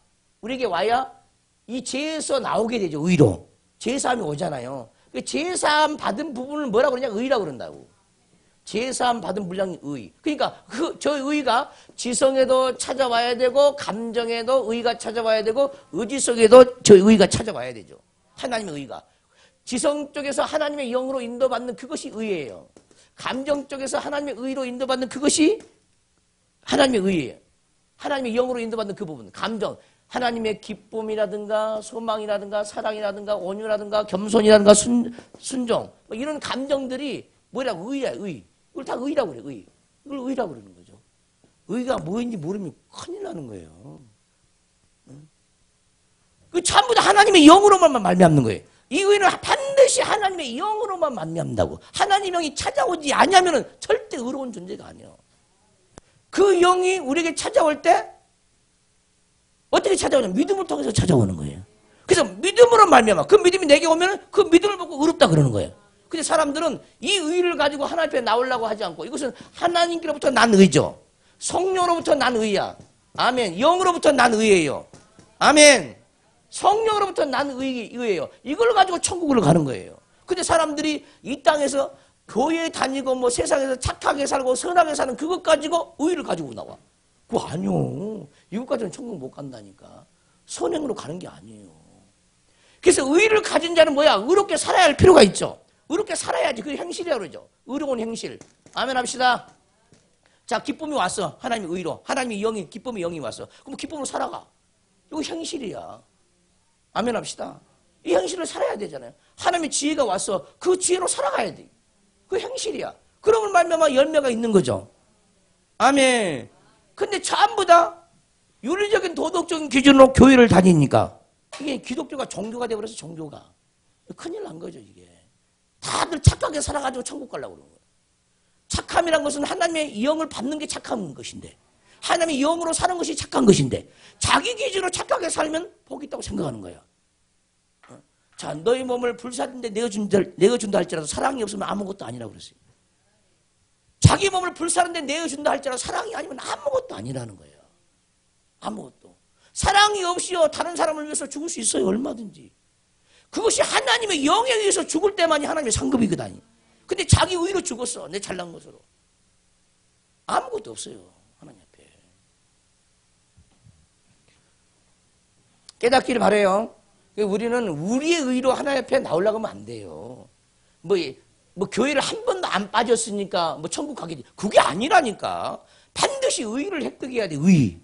이 죄에서 나오게 되죠. 의로. 죄사함이 오잖아요. 죄사함 받은 부분을 뭐라고 그러냐? 의라고 그런다고. 죄사함 받은 분량이 의. 그러니까 저 의가 지성에도 찾아와야 되고 감정에도 의가 찾아와야 되고 의지 속에도 저 의가 찾아와야 되죠. 하나님의 의가. 지성 쪽에서 하나님의 영으로 인도받는 그것이 의예요. 감정 쪽에서 하나님의 의로 인도받는 그것이 하나님의 의예요. 하나님의 영으로 인도받는 그 부분. 감정. 하나님의 기쁨이라든가 소망이라든가 사랑이라든가 온유라든가 겸손이라든가 순종. 뭐 이런 감정들이 뭐라고? 의야, 의. 이걸 다 의라고 그래, 의. 이걸 의라고 그러는 거죠. 의가 뭐인지 모르면 큰일 나는 거예요. 그 전부 다 하나님의 영으로만 말미암는 거예요. 이 의는 반드시 하나님의 영으로만 말미암는다고. 하나님의 영이 찾아오지 않으면 절대 의로운 존재가 아니에요. 그 영이 우리에게 찾아올 때 어떻게 찾아오냐면 믿음을 통해서 찾아오는 거예요. 그래서 믿음으로 말미암아. 그 믿음이 내게 오면 그 믿음을 보고 의롭다 그러는 거예요. 근데 사람들은 이 의를 가지고 하나님 앞에 나오려고 하지 않고 이것은 하나님께로부터 난 의죠. 성령으로부터 난 의야. 아멘. 영으로부터 난 의예요. 아멘. 성령으로부터 난 의예요. 이걸 가지고 천국으로 가는 거예요. 근데 사람들이 이 땅에서 교회에 다니고 뭐 세상에서 착하게 살고 선하게 사는 그것 가지고 의를 가지고 나와. 그거 아니요. 이것 가지고는 천국 못 간다니까. 선행으로 가는 게 아니에요. 그래서 의를 가진 자는 뭐야? 의롭게 살아야 할 필요가 있죠. 의롭게 살아야지. 그게 행실이라고 그러죠. 의로운 행실. 아멘 합시다. 자, 기쁨이 왔어. 하나님의 의로. 하나님의 영이, 기쁨의 영이 왔어. 그럼 기쁨으로 살아가. 이거 행실이야. 아멘 합시다. 이 행실을 살아야 되잖아요. 하나님의 지혜가 왔어. 그 지혜로 살아가야 돼. 그 행실이야. 그러면 말미암아 열매가 있는 거죠. 아멘. 근데 전부 다 윤리적인 도덕적인 기준으로 교회를 다니니까 이게 기독교가 종교가 되어버려서 종교가. 큰일 난 거죠, 이게. 다들 착하게 살아가지고 천국 가려고 그러는 거예요. 착함이란 것은 하나님의 영을 받는 게 착한 것인데, 하나님의 영으로 사는 것이 착한 것인데, 자기 기준으로 착하게 살면 복이 있다고 생각하는 거야. 자, 너희 몸을 불사른데 내어준다 할지라도 사랑이 없으면 아무것도 아니라고 그랬어요. 자기 몸을 불사른데 내어준다 할지라도 사랑이 아니면 아무것도 아니라는 거예요. 아무것도. 사랑이 없이요 다른 사람을 위해서 죽을 수 있어요. 얼마든지. 그것이 하나님의 영에 의해서 죽을 때만이 하나님의 상급이거든요. 근데 자기 의로 죽었어. 내 잘난 것으로. 아무것도 없어요. 하나님 앞에. 깨닫기를 바라요. 우리는 우리의 의로 하나님 앞에 나오려고 하면 안 돼요. 뭐 교회를 한 번도 안 빠졌으니까 뭐 천국 가겠지. 그게 아니라니까. 반드시 의를 획득해야 돼. 의.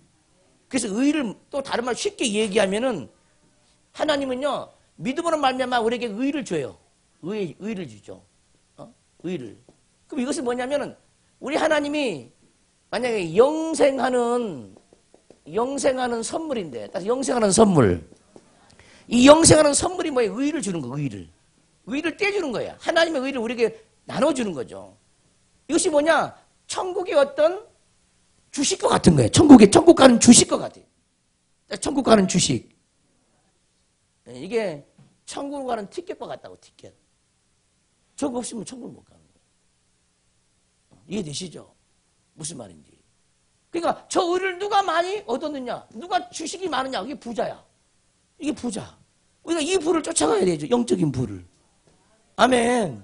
그래서 의를 또 다른 말 쉽게 얘기하면은 하나님은요 믿음으로 말미암아 우리에게 의를 줘요. 의를 주죠. 의를. 그럼 이것은 뭐냐면은 우리 하나님이 만약에 영생하는 선물인데, 영생하는 선물. 이 영생하는 선물이 뭐예요? 의를 주는 거, 의를. 의를 떼주는 거야. 하나님의 의를 우리에게 나눠주는 거죠. 이것이 뭐냐? 천국의 어떤 주식과 같은 거예요. 천국 가는 주식과 같아요. 천국 가는 주식. 이게 천국 가는 티켓과 같다고, 티켓. 저거 없으면 천국을 못 가는 거예요. 이해되시죠? 무슨 말인지. 그러니까 저 의를 누가 많이 얻었느냐? 누가 주식이 많으냐? 이게 부자야. 이게 부자. 우리가 이 부를 쫓아가야 되죠. 영적인 부를. 아멘.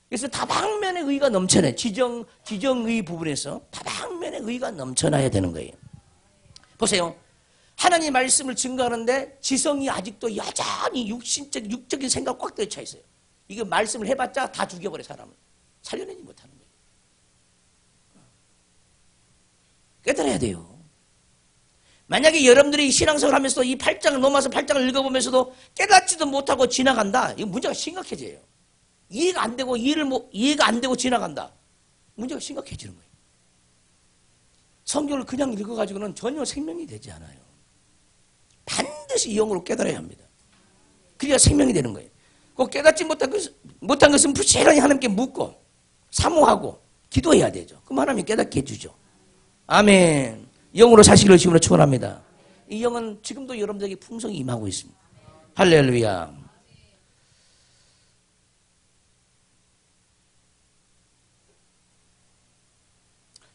그래서 다방면의 의가 넘쳐나요. 지정의 부분에서 다방면의 의가 넘쳐나야 되는 거예요. 보세요. 하나님 말씀을 증거하는데 지성이 아직도 여전히 육적인 생각 꽉 들어차 있어요. 이거 말씀을 해봤자 다 죽여버려 사람을. 살려내지 못하는 거예요. 깨달아야 돼요. 만약에 여러분들이 신앙생활 하면서 이 8장을 넘어서 8장을 읽어보면서도 깨닫지도 못하고 지나간다. 이 문제가 심각해져요. 이해가 안 되고 이해가 안 되고 지나간다. 문제가 심각해지는 거예요. 성경을 그냥 읽어가지고는 전혀 생명이 되지 않아요. 반드시 영으로 깨달아야 합니다. 그래야 생명이 되는 거예요. 그 깨닫지 못한 것은 부지런히 하나님께 묻고 사모하고 기도해야 되죠. 그럼 하나님이 깨닫게 해주죠. 아멘. 영으로 사시기를 지금으로 축원합니다. 이 영은 지금도 여러분들에게 풍성히 임하고 있습니다. 할렐루야.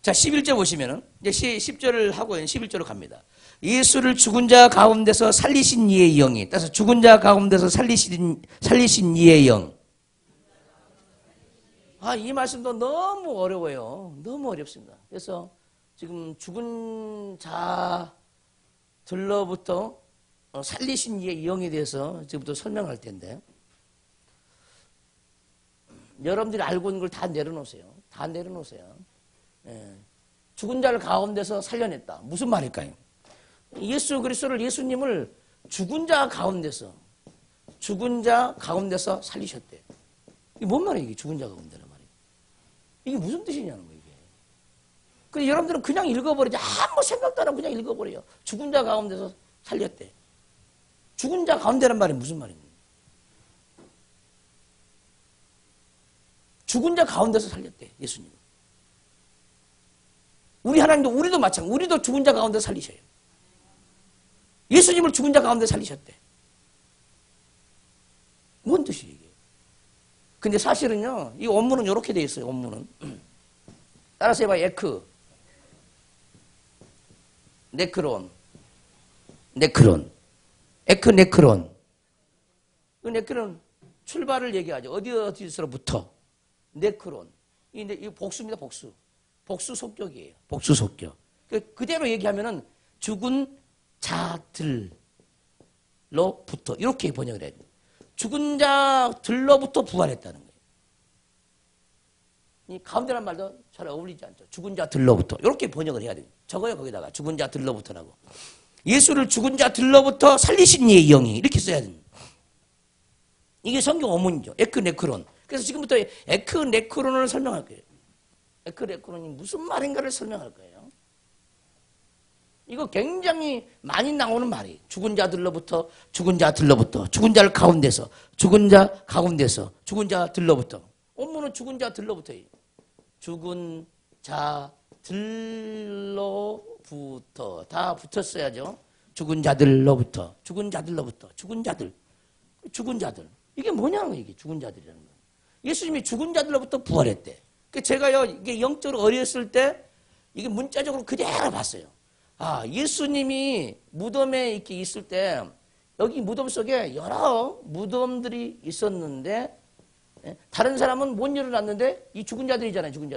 자, 11절 보시면은, 이제 10절을 하고 11절로 갑니다. 예수를 죽은 자 가운데서 살리신 이의 영이, 따라서 죽은 자 가운데서 살리신 이의 영. 이 말씀도 너무 어려워요. 너무 어렵습니다. 그래서 지금 죽은 자들로부터 살리신 이의 영에 대해서 지금부터 설명할 텐데, 여러분들이 알고 있는 걸 다 내려놓으세요. 다 내려놓으세요. 예. 죽은 자를 가운데서 살려냈다. 무슨 말일까요? 예수 그리스도를, 예수님을 죽은 자 가운데서 살리셨대. 이게 뭔 말이에요? 이게 죽은 자 가운데란 말이에요. 이게 무슨 뜻이냐는 거예요. 이게. 근데 여러분들은 그냥 읽어버리지. 아무 생각도 안 하고 그냥 읽어버려요. 죽은 자 가운데서 살렸대. 죽은 자 가운데란 말이 무슨 말입니까? 죽은 자 가운데서 살렸대. 예수님. 우리 하나님도, 우리도 마찬가지. 우리도 죽은 자 가운데 살리셔요. 예수님을 죽은 자 가운데 살리셨대. 뭔 뜻이에요, 이게? 근데 사실은요, 이 원문은 이렇게 돼 있어요, 원문은. 따라서 해봐, 네크론. 네크론. 그 네크론, 출발을 얘기하죠. 어디서부터? 네크론. 이 복수입니다, 복수. 복수 속격이에요. 복수 속격. 그대로 얘기하면은 죽은 자들로부터 이렇게 번역을 해야 돼요. 죽은 자들로부터 부활했다는 거예요. 이 가운데란 말도 잘 어울리지 않죠. 죽은 자들로부터 이렇게 번역을 해야 돼요. 적어요 거기다가 죽은 자들로부터라고. 예수를 죽은 자들로부터 살리신 이의 영이 이렇게 써야 됩니다. 이게 성경 어문이죠. 에크네크론. 그래서 지금부터 에크네크론을 설명할 거예요. 에크네크론이 무슨 말인가를 설명할 거예요. 이거 굉장히 많이 나오는 말이에요. 죽은 자들로부터, 죽은 자를 가운데서, 죽은 자들로부터. 원문은 죽은 자들로부터예요. 죽은 자들로부터. 다 붙었어야죠. 죽은 자들. 이게 뭐냐는 이게 죽은 자들이라는 거예요. 예수님이 죽은 자들로부터 부활했대. 제가요, 이게 영적으로 어렸을 때, 이게 문자적으로 그대로 봤어요. 예수님이 무덤에 이렇게 있을 때, 여기 무덤 속에 여러 무덤들이 있었는데, 다른 사람은 못 일어났는데, 이 죽은 자들이잖아요, 죽은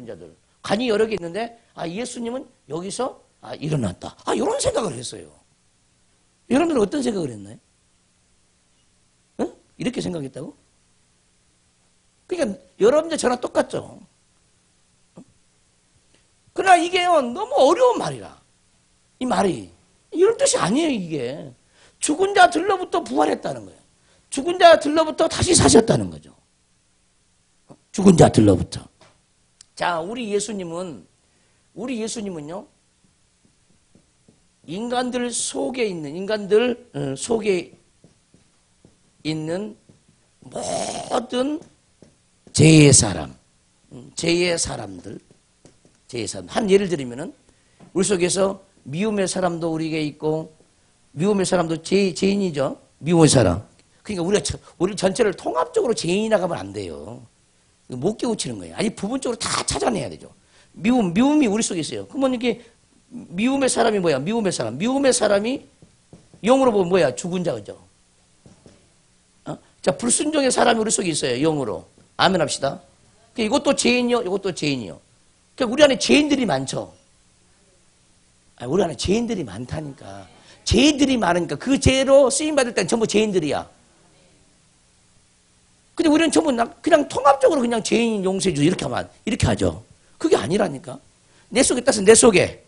자들. 관이 여러 개 있는데, 예수님은 여기서, 일어났다. 이런 생각을 했어요. 여러분들은 어떤 생각을 했나요? 이렇게 생각했다고? 그러니까 여러분들 저랑 똑같죠. 그러나 이게요 너무 어려운 말이라. 이 말이 이런 뜻이 아니에요. 이게 죽은 자들로부터 부활했다는 거예요. 죽은 자들로부터 다시 사셨다는 거죠. 죽은 자들로부터. 자, 우리 예수님은요 인간들 속에 있는 모든 죄의 사람들. 한 예를 들면은, 우리 속에서 미움의 사람도 우리에게 있고, 미움의 사람도 죄인이죠. 미움의 사람. 그러니까 우리 전체를 통합적으로 죄인이라고 하면 안 돼요. 못 깨우치는 거예요. 아니, 부분적으로 다 찾아내야 되죠. 미움이 우리 속에 있어요. 그러면 이게, 미움의 사람이 뭐야? 미움의 사람이 영으로 보면 뭐야? 죽은 자죠. 자, 불순종의 사람이 우리 속에 있어요. 영으로. 아멘 합시다. 이것도 죄인이요. 그러니까 우리 안에 죄인들이 많죠. 우리 안에 죄인들이 많다니까. 죄인들이 많으니까 그 죄로 쓰임받을 때는 전부 죄인들이야. 근데 우리는 전부 그냥 통합적으로 그냥 죄인 용서해주고 이렇게 하죠. 그게 아니라니까. 내 속에,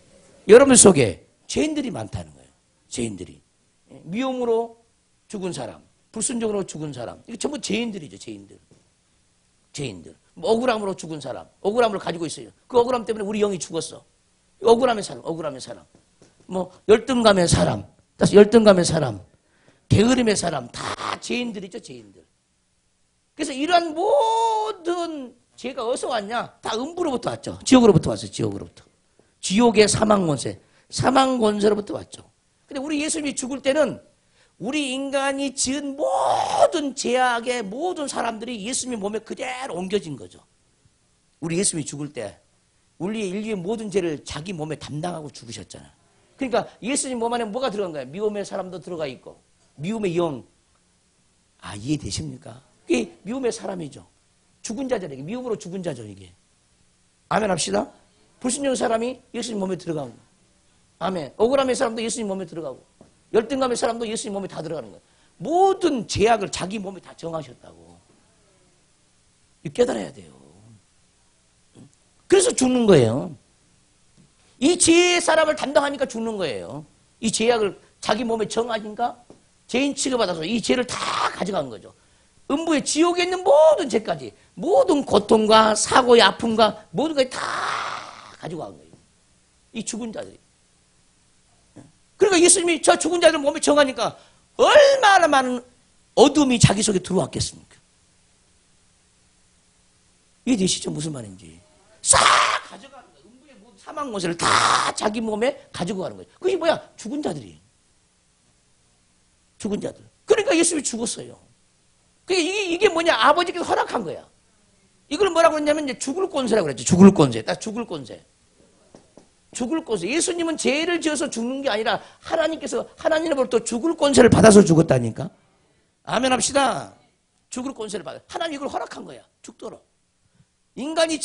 여러분 속에 죄인들이 많다는 거예요. 죄인들이. 미움으로 죽은 사람. 불순종으로 죽은 사람. 이게 전부 죄인들이죠, 죄인들. 죄인들. 뭐 억울함으로 죽은 사람. 억울함을 가지고 있어요. 그 억울함 때문에 우리 영이 죽었어. 억울함의 사람, 억울함의 사람. 뭐 열등감의 사람, 열등감의 사람, 게으름의 사람, 다 죄인들이죠, 죄인들. 그래서 이러한 모든 죄가 어디서 왔냐? 다 음부로부터 왔죠. 지옥으로부터 왔어요, 지옥으로부터. 지옥의 사망권세, 사망권세로부터 왔죠. 근데 우리 예수님이 죽을 때는 우리 인간이 지은 모든 죄악의 모든 사람들이 예수님 몸에 그대로 옮겨진 거죠. 우리 예수님이 죽을 때 우리 인류의 모든 죄를 자기 몸에 담당하고 죽으셨잖아요. 그러니까 예수님 몸 안에 뭐가 들어간 거예요? 미움의 사람도 들어가 있고 미움의 영. 아, 이해되십니까? 이게 미움의 사람이죠. 죽은 자죠. 이게 미움으로 죽은 자죠, 이게. 아멘 합시다. 불순종 사람이 예수님 몸에 들어가고, 아멘. 억울함의 사람도 예수님 몸에 들어가고, 열등감의 사람도 예수님 몸에 다 들어가는 거예요. 모든 죄악을 자기 몸에 다 정하셨다고. 이거 깨달아야 돼요. 그래서 죽는 거예요. 이 죄의 사람을 담당하니까 죽는 거예요. 이 죄악을 자기 몸에 정하니까 죄인 취급받아서 이 죄를 다 가져간 거죠. 음부의 지옥에 있는 모든 죄까지, 모든 고통과 사고의 아픔과 모든 것을 다 가지고 간 거예요. 이 죽은 자들이. 그러니까 예수님이 저 죽은 자들 몸에 정하니까 얼마나 많은 어둠이 자기 속에 들어왔겠습니까? 이해되시죠? 무슨 말인지. 싹 가져가는 거예요. 음부의 모든 사망 모세를 다 자기 몸에 가지고 가는 거예요. 그게 뭐야? 죽은 자들이에요. 죽은 자들. 그러니까 예수님이 죽었어요. 이게 뭐냐? 아버지께서 허락한 거야. 이걸 뭐라고 했냐면 이제 죽을 권세라고 그랬죠. 죽을 권세. 딱 죽을 권세. 죽을 권세. 예수님은 죄를 지어서 죽는 게 아니라 하나님께서 하나님으로부터 죽을 권세를 받아서 죽었다니까. 아멘 합시다. 죽을 권세를 받아. 하나님 이걸 허락한 거야. 죽도록. 인간이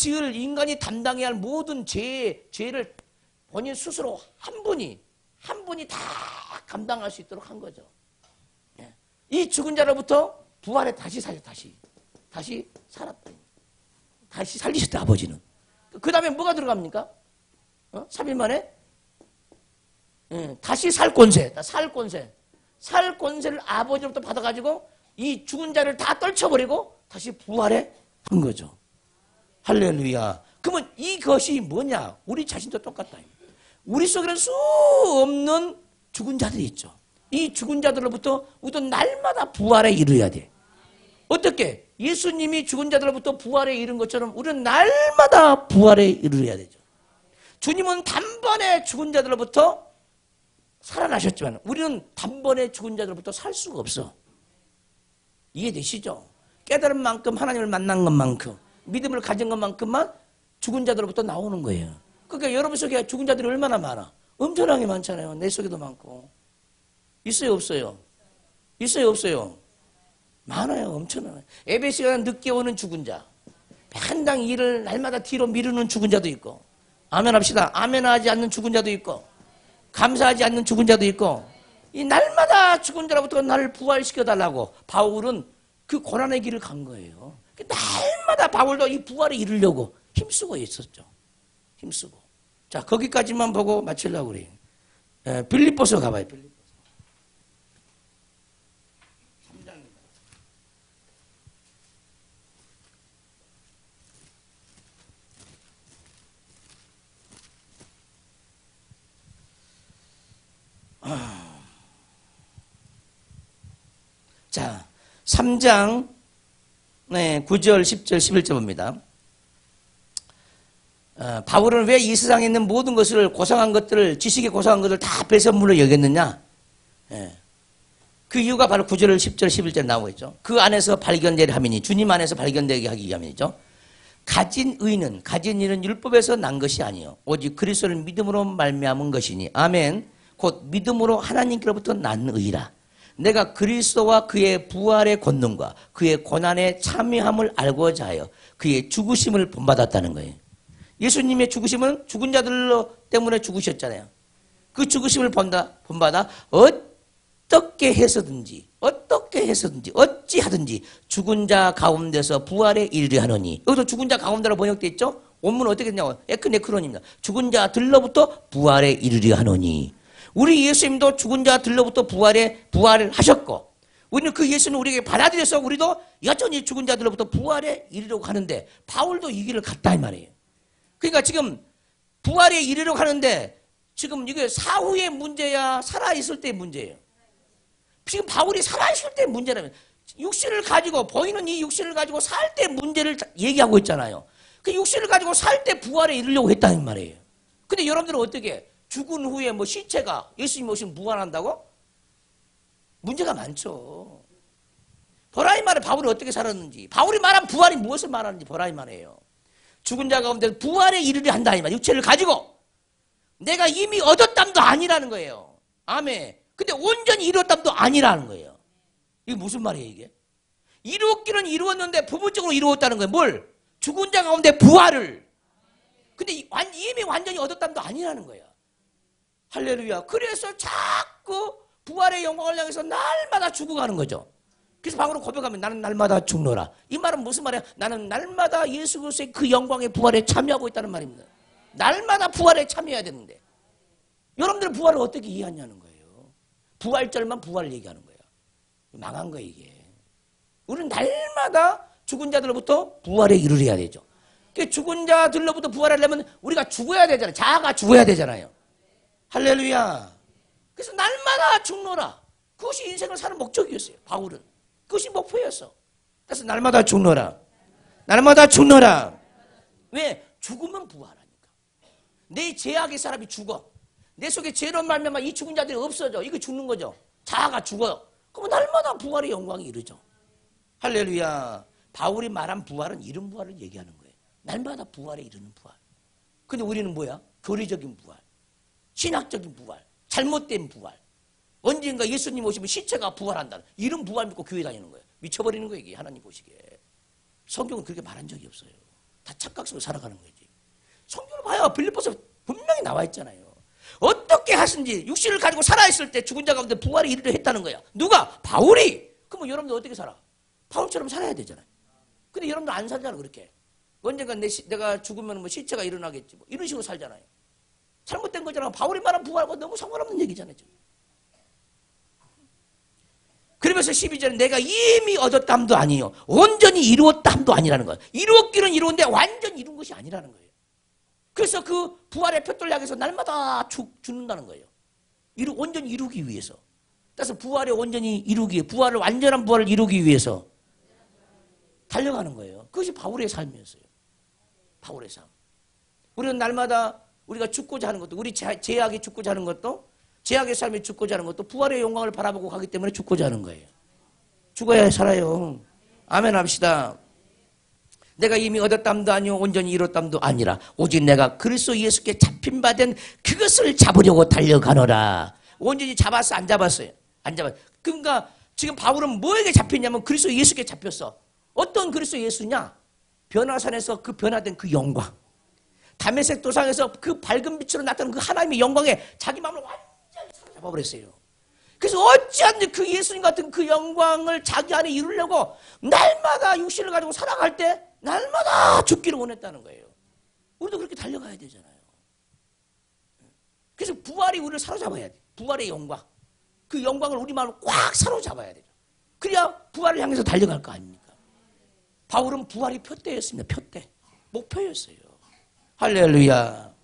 담당해야 할 모든 죄를 본인 스스로 한 분이 다 감당할 수 있도록 한 거죠. 이 죽은 자로부터 부활에 다시 살았다. 다시 살리셨다, 아버지는. 그 다음에 뭐가 들어갑니까? 3일 만에? 다시 살 권세. 살 권세를 아버지로부터 받아가지고 이 죽은 자를 다 떨쳐버리고 다시 부활해 한 거죠. 할렐루야. 그러면 이것이 뭐냐? 우리 자신도 똑같다. 우리 속에는 수 없는 죽은 자들이 있죠. 이 죽은 자들로부터 우리도 날마다 부활에 이르러야 돼. 어떻게? 예수님이 죽은 자들로부터 부활에 이른 것처럼 우리는 날마다 부활에 이르러야 되죠. 주님은 단번에 죽은 자들로부터 살아나셨지만 우리는 단번에 죽은 자들로부터 살 수가 없어. 이해되시죠? 깨달은 만큼 하나님을 만난 것만큼 믿음을 가진 것만큼만 죽은 자들로부터 나오는 거예요. 그러니까 여러분 속에 죽은 자들이 얼마나 많아? 엄청나게 많잖아요. 내 속에도 많고. 있어요, 없어요? 있어요, 없어요? 많아요, 엄청나요. 예배 시간 늦게 오는 죽은 자, 한당 일을 날마다 뒤로 미루는 죽은 자도 있고, 아멘 합시다. 아멘하지 않는 죽은 자도 있고, 감사하지 않는 죽은 자도 있고, 이 날마다 죽은 자로부터 나를 부활시켜달라고 바울은 그 고난의 길을 간 거예요. 날마다 바울도 이 부활에 이르려고 힘쓰고 있었죠. 힘쓰고. 자, 거기까지만 보고 마치려고 그래요. 빌립보서 가봐요, 빌립보서. 자, 3장 9절, 10절, 11절 봅니다. 바울은 왜 이 세상에 있는 모든 것을 고상한 것들을, 지식에 고상한 것을 다 배설물로 여겼느냐? 그 이유가 바로 9절, 10절, 11절 나오고 있죠. 그 안에서 발견되게 함이니, 주님 안에서 발견되게 하기 위함이죠. 가진 의는, 가진 일은 율법에서 난 것이 아니요 오직 그리스도를 믿음으로 말미암은 것이니, 아멘. 곧 믿음으로 하나님께로부터 난 의라. 내가 그리스도와 그의 부활의 권능과 그의 고난의 참여함을 알고자 하여 그의 죽으심을 본받았다는 거예요. 예수님의 죽으심은 죽은 자들 때문에 죽으셨잖아요. 그 죽으심을 본받아 어떻게 해서든지 어찌하든지 죽은 자 가운데서 부활에 이르려 하노니, 여기서 죽은 자 가운데로 번역되어 있죠. 원문은 어떻게 되냐고, 에크네크론입니다. 죽은 자들로부터 부활에 이르려 하노니, 우리 예수님도 죽은 자들로부터 부활을 하셨고, 우리는 그 예수는 우리에게 받아들여서 우리도 여전히 죽은 자들로부터 부활에 이르려고 하는데 바울도 이 길을 갔다 이 말이에요. 그러니까 지금 부활에 이르려고 하는데 지금 이게 사후의 문제야 살아있을 때의 문제예요. 지금 바울이 살아있을 때의 문제라면 육신을 가지고 보이는 이 육신을 가지고 살 때 문제를 얘기하고 있잖아요. 그 육신을 가지고 살 때 부활에 이르려고 했다는 말이에요. 근데 여러분들은 어떻게 죽은 후에 뭐 시체가 예수님 오시면 부활한다고? 문제가 많죠. 보라 이 말에 바울이 어떻게 살았는지, 바울이 말한 부활이 무엇을 말하는지 보라 이 말이에요. 죽은 자 가운데 부활에 이르려 한다 이 말. 육체를 가지고 내가 이미 얻었담도 아니라는 거예요. 아멘. 근데 온전히 이루었담도 아니라는 거예요. 이게 무슨 말이에요 이게? 이루었기는 이루었는데 부분적으로 이루었다는 거예요. 뭘? 죽은 자 가운데 부활을. 근데 이미 완전히 얻었담도 아니라는 거예요. 할렐루야. 그래서 자꾸 부활의 영광을 향해서 날마다 죽어가는 거죠. 그래서 바울은 고백하면 나는 날마다 죽노라. 이 말은 무슨 말이야? 나는 날마다 예수 그리스도의 그 영광의 부활에 참여하고 있다는 말입니다. 날마다 부활에 참여해야 되는데 여러분들은 부활을 어떻게 이해하냐는 거예요. 부활절만 부활을 얘기하는 거예요. 망한 거예요 이게. 우리는 날마다 죽은 자들로부터 부활에 이르려야 되죠. 죽은 자들로부터 부활하려면 우리가 죽어야 되잖아요. 자아가 죽어야 되잖아요. 할렐루야. 그래서 날마다 죽노라. 그것이 인생을 사는 목적이었어요. 바울은. 그것이 목표였어. 그래서 날마다 죽노라. 날마다 죽노라. 왜? 죽으면 부활하니까. 내 죄악의 사람이 죽어. 내 속에 죄로 말미암아 이 죽은 자들이 없어져. 이거 죽는 거죠. 자아가 죽어요. 그럼 날마다 부활의 영광이 이르죠. 할렐루야. 바울이 말한 부활은 이런 부활을 얘기하는 거예요. 날마다 부활에 이르는 부활. 근데 우리는 뭐야? 교리적인 부활. 신학적인 부활. 잘못된 부활. 언젠가 예수님 오시면 시체가 부활한다. 이런 부활 믿고 교회 다니는 거예요. 미쳐버리는 거예요. 이게 하나님 보시기에. 성경은 그렇게 말한 적이 없어요. 다 착각 속에 살아가는 거지. 성경을 봐요. 빌립보서 분명히 나와 있잖아요. 어떻게 하신지 육신을 가지고 살아있을 때 죽은 자 가운데 부활에 이르려 했다는 거야. 누가? 바울이. 그럼 여러분들 어떻게 살아? 바울처럼 살아야 되잖아요. 근데 여러분들 안 살잖아 그렇게. 언젠가 내가 죽으면 뭐 시체가 일어나겠지. 뭐 이런 식으로 살잖아요. 잘못된 거잖아. 바울이 말한 부활과 너무 상관없는 얘기잖아요. 지금. 그러면서 12절에 내가 이미 얻었담도 아니요. 온전히 이루었담도 아니라는 거예요. 이루었기는 이루었는데 완전히 이룬 것이 아니라는 거예요. 그래서 그 부활의 표돌 향해서 날마다 죽는다는 거예요. 온전히 이루기 위해서. 그래서 부활을 온전히 이루기, 부활을 완전한 부활을 이루기 위해서 달려가는 거예요. 그것이 바울의 삶이었어요. 바울의 삶. 우리는 날마다 우리가 죽고자 하는 것도, 우리 죄악이 죽고자 하는 것도, 죄악의 삶이 죽고자 하는 것도 부활의 영광을 바라보고 가기 때문에 죽고자 하는 거예요. 죽어야 살아요. 아멘 합시다. 내가 이미 얻었담도 아니요 온전히 이뤘담도 아니라 오직 내가 그리스도 예수께 잡힌 바 된 그것을 잡으려고 달려가노라. 온전히 잡았어 안 잡았어요? 안 잡았어요. 그러니까 지금 바울은 뭐에게 잡혔냐면 그리스도 예수께 잡혔어. 어떤 그리스도 예수냐? 변화산에서 그 변화된 그 영광, 다메섹 도상에서 그 밝은 빛으로 나타난 그 하나님의 영광에 자기 마음을 완전히 사로잡아버렸어요. 그래서 어찌하든지 그 예수님 같은 그 영광을 자기 안에 이루려고 날마다 육신을 가지고 살아갈 때 날마다 죽기를 원했다는 거예요. 우리도 그렇게 달려가야 되잖아요. 그래서 부활이 우리를 사로잡아야 돼. 부활의 영광. 그 영광을 우리 마음을 꽉 사로잡아야 되죠. 그래야 부활을 향해서 달려갈 거 아닙니까? 바울은 부활이 표대였습니다. 표대. 목표였어요. 할렐루야.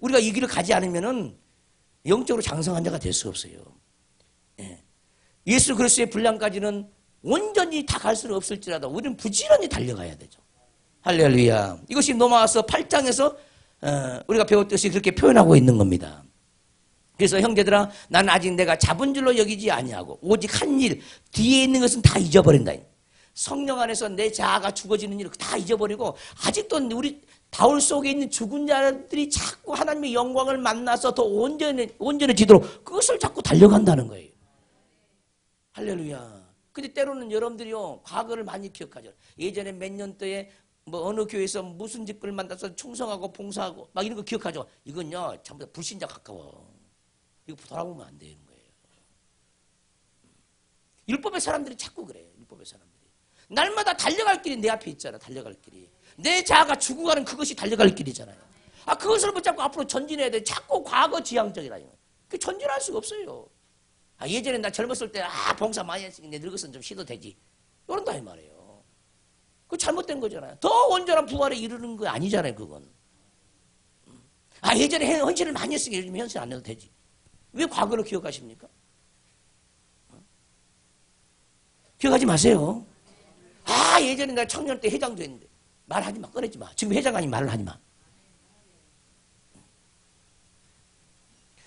우리가 이 길을 가지 않으면은 영적으로 장성한 자가 될 수 없어요. 예. 예수 그리스도의 분량까지는 온전히 다 갈 수는 없을지라도 우리는 부지런히 달려가야 되죠. 할렐루야. 이것이 로마서 8장에서 우리가 배웠듯이 그렇게 표현하고 있는 겁니다. 그래서 형제들아 나는 아직 내가 잡은 줄로 여기지 아니하고 오직 한 일 뒤에 있는 것은 다 잊어버린다. 성령 안에서 내 자아가 죽어지는 일을 다 잊어버리고 아직도 우리 바울 속에 있는 죽은 자들이 자꾸 하나님의 영광을 만나서 더 온전해지도록 그것을 자꾸 달려간다는 거예요. 할렐루야. 근데 때로는 여러분들이요 과거를 많이 기억하죠. 예전에 몇 년도에 뭐 어느 교회에서 무슨 직분을 만나서 충성하고 봉사하고 막 이런 거 기억하죠. 이건요 전부 다 불신자 가까워. 이거 돌아보면 안 되는 거예요. 율법의 사람들이 자꾸 그래요. 율법의 사람들이. 날마다 달려갈 길이 내 앞에 있잖아. 달려갈 길이. 내 자아가 죽어가는 그것이 달려갈 길이잖아요. 그것을 붙잡고 앞으로 전진해야 돼. 자꾸 과거 지향적이라. 전진할 수가 없어요. 예전에 나 젊었을 때 봉사 많이 했으니 내 늙어서는 좀 쉬도 되지. 이런다 이 말이에요. 그거 잘못된 거잖아요. 더 온전한 부활에 이르는 거 아니잖아요, 그건. 예전에 헌신을 많이 했으니까 요즘 헌신 안 해도 되지. 왜 과거를 기억하십니까? 기억하지 마세요. 예전에 나 청년 때 회장도 했는데 말하지 마, 꺼내지 마. 지금 회장 아니면 말을 하지 마.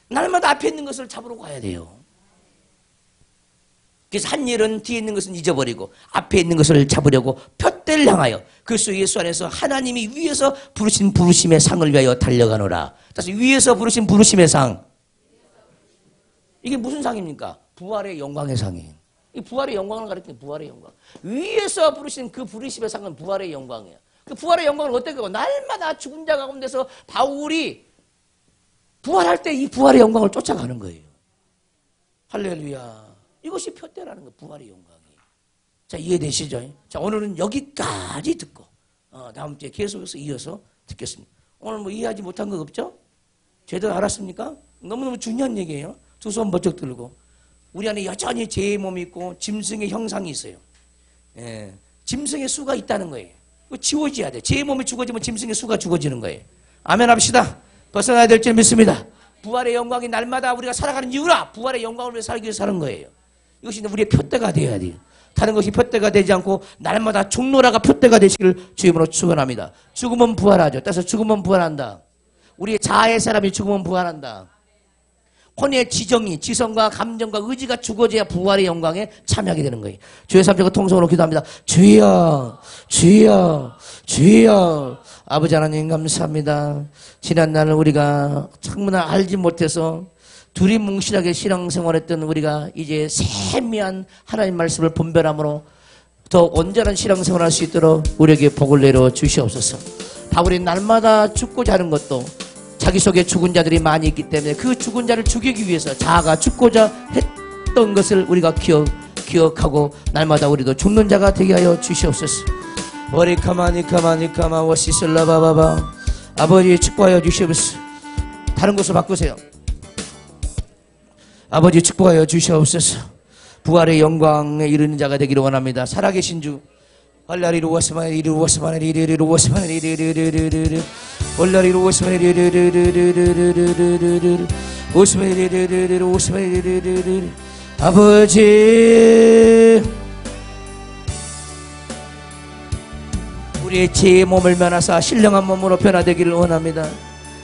날마다 앞에 있는 것을 잡으러 가야 돼요. 그래서 한 일은 뒤에 있는 것은 잊어버리고 앞에 있는 것을 잡으려고 푯대를 향하여 그리스도 예수 안에서 하나님이 위에서 부르신 부르심의 상을 위하여 달려가노라. 다시 위에서 부르신 부르심의 상. 이게 무슨 상입니까? 부활의 영광의 상이에요. 이 부활의 영광을 가리키는 부활의 영광. 위에서 부르신 그 부르심의 상은 부활의 영광이에요. 그 부활의 영광을 어떻게 하고 날마다 죽은 자 가운데서 바울이 부활할 때 이 부활의 영광을 쫓아가는 거예요. 할렐루야. 이것이 푯대라는 거, 부활의 영광이. 자, 이해되시죠? 자, 오늘은 여기까지 듣고 다음 주에 계속해서 이어서 듣겠습니다. 오늘 뭐 이해하지 못한 거 없죠? 제대로 알았습니까? 너무너무 중요한 얘기예요. 두 손 번쩍 들고. 우리 안에 여전히 제 몸이 있고 짐승의 형상이 있어요. 짐승의 수가 있다는 거예요. 이거 지워져야 돼. 제 몸이 죽어지면 짐승의 수가 죽어지는 거예요. 아멘 합시다. 벗어나야 될 줄 믿습니다. 부활의 영광이 날마다 우리가 살아가는 이유라 부활의 영광을 위해 살기 위해 사는 거예요. 이것이 우리의 푯대가 되어야 돼요. 다른 것이 푯대가 되지 않고 날마다 죽노라가 푯대가 되시기를 주임으로 축원합니다. 죽으면 부활하죠. 따라서 죽으면 부활한다. 우리의 자아의 사람이 죽으면 부활한다. 혼의 지성과 감정과 의지가 죽어져야 부활의 영광에 참여하게 되는 거예요. 주의 삼자가 통성으로 기도합니다. 주여, 주여, 주여. 아버지 하나님 감사합니다. 지난 날을 우리가 정말 알지 못해서 두리뭉실하게 신앙생활했던 우리가 이제 세미한 하나님 말씀을 분별함으로 더 온전한 신앙생활을 할 수 있도록 우리에게 복을 내려 주시옵소서. 바울이 날마다 죽고자 하는 것도 자기 속에 죽은 자들이 많이 있기 때문에 그 죽은 자를 죽이기 위해서 자아가 죽고자 했던 것을 우리가 기억하고 날마다 우리도 죽는 자가 되게 하여 주시옵소서. 머리카마니카마니카마 워시슬라바바바. 아버지 축복하여 주시옵소서. 다른 곳으로 바꾸세요. 아버지 축복하여 주시옵소서. 부활의 영광에 이르는 자가 되기를 원합니다. 살아계신 주 얼라리로 워스마리로 워스마리리로 워스마리리리리리리리 얼라리로 워스마리리리리리리리리리 워스마리리리리리 워스마리리리리리. 아버지 우리의 제 몸을 면하사 신령한 몸으로 변화되기를 원합니다.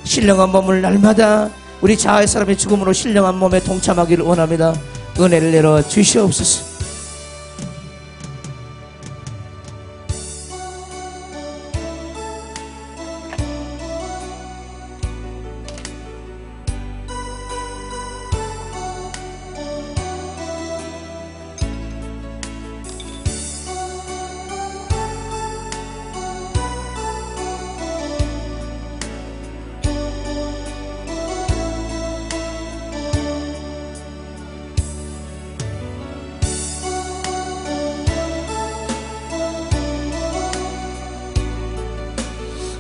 신령한 몸을 날마다 우리 자아의 사람의 죽음으로 신령한 몸에 동참하기를 원합니다. 은혜를 내려 주시옵소서.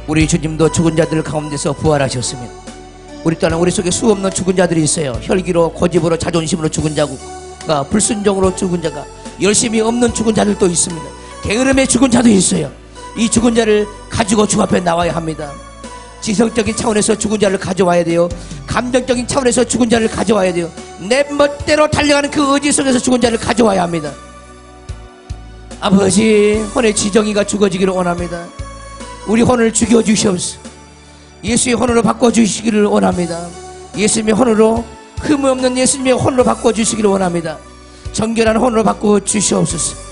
우리 주님도 죽은 자들 가운데서 부활하셨으면 우리 또한 우리 속에 수없는 죽은 자들이 있어요. 혈기로 고집으로 자존심으로 죽은 자가 불순종으로 죽은 자가 열심히 없는 죽은 자들도 있습니다. 게으름에 죽은 자도 있어요. 이 죽은 자를 가지고 주 앞에 나와야 합니다. 지성적인 차원에서 죽은 자를 가져와야 돼요. 감정적인 차원에서 죽은 자를 가져와야 돼요. 내 멋대로 달려가는 그 의지 속에서 죽은 자를 가져와야 합니다. 아버지 혼의 지정이가 죽어지기를 원합니다. 우리 혼을 죽여주시옵소서. 예수의 혼으로 바꿔주시기를 원합니다. 예수님의 혼으로 흠이 없는 예수님의 혼으로 바꿔주시기를 원합니다. 정결한 혼으로 바꿔주시옵소서.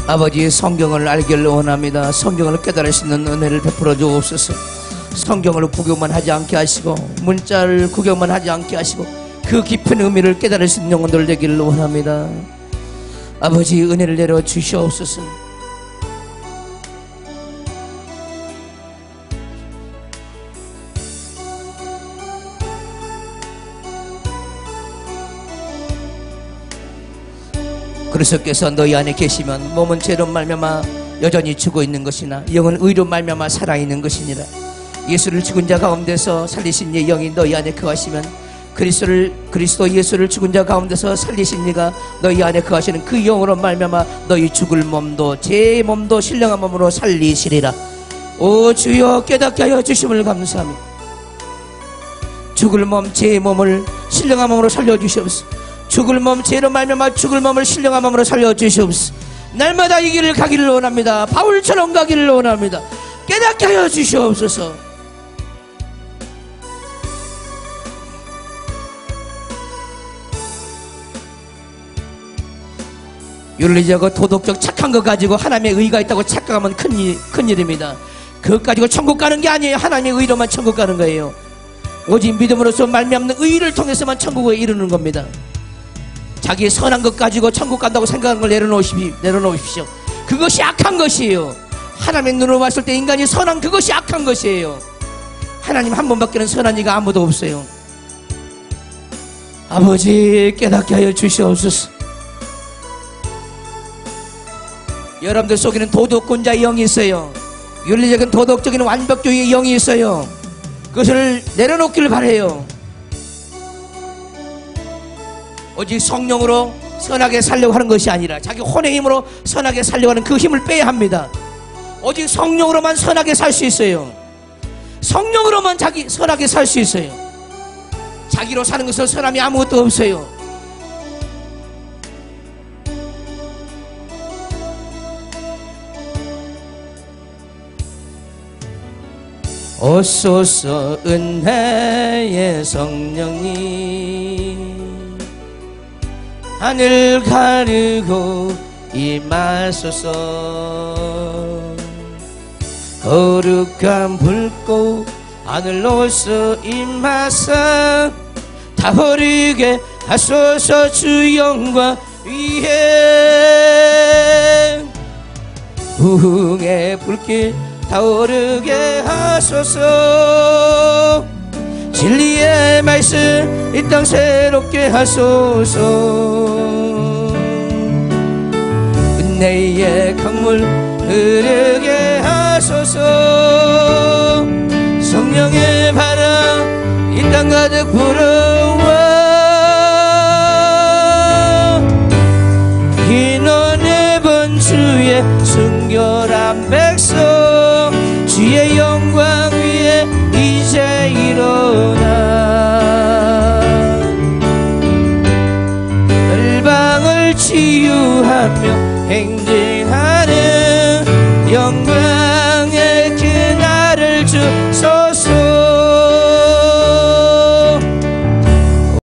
아버지 성경을 알기를 원합니다. 성경을 깨달을 수 있는 은혜를 베풀어 주옵소서. 성경을 구경만 하지 않게 하시고 문자를 구경만 하지 않게 하시고 그 깊은 의미를 깨달을 수 있는 영혼들 되기를 원합니다. 아버지 은혜를 내려 주시옵소서. 그리스도께서 너희 안에 계시면 몸은 죄로 말미암아 여전히 죽어 있는 것이나 영은 의로 말미암아 살아있는 것이니라. 예수를 죽은 자 가운데서 살리신 예 영이 너희 안에 거하시면 그리스도 예수를 죽은 자 가운데서 살리신 이가 너희 안에 거하시는 그 영으로 말미암아 너희 죽을 몸도 제 몸도 신령한 몸으로 살리시리라. 오 주여, 깨닫게 하여 주심을 감사합니다. 죽을 몸 제 몸을 신령한 몸으로 살려주시옵소서. 죽을 몸 죄로 말미암아 죽을 몸을 신령한 몸으로 살려주시옵소서. 날마다 이 길을 가기를 원합니다. 바울처럼 가기를 원합니다. 깨닫게 하여 주시옵소서. 윤리적이고 도덕적 착한 거 가지고 하나님의 의가 있다고 착각하면 큰일입니다. 그것 가지고 천국 가는 게 아니에요. 하나님의 의로만 천국 가는 거예요. 오직 믿음으로써 말미암는 의를 통해서만 천국에 이르는 겁니다. 자기의 선한 것 가지고 천국 간다고 생각하는 걸 내려놓으십시오. 그것이 악한 것이에요. 하나님의 눈으로 봤을 때 인간이 선한 그것이 악한 것이에요. 하나님 한 분밖에는 선한 이가 아무도 없어요. 아버지, 깨닫게 하여 주시옵소서. 여러분들 속에는 도덕군자의 영이 있어요. 윤리적인 도덕적인 완벽주의의 영이 있어요. 그것을 내려놓기를 바라요. 오직 성령으로 선하게 살려고 하는 것이 아니라 자기 혼의 힘으로 선하게 살려고 하는 그 힘을 빼야 합니다. 오직 성령으로만 선하게 살 수 있어요. 성령으로만 선하게 살 수 있어요. 자기로 사는 것은 선함이 아무것도 없어요. 오소서 은혜의 성령님, 하늘 가르고 임하소서. 거룩한 불꽃 하늘로서 임하사 타오르게 하소서. 주 영광 위에 부흥의 불길 타오르게 하소서. 진리의 말씀 이 땅 새롭게 하소서. 은혜의 강물 흐르게 하소서. 성령의 바람 이 땅 가득 불어와 인원의 번주의 순결한 백성 주의 영광 위에 이제 일어나 열방을 치유하며 행진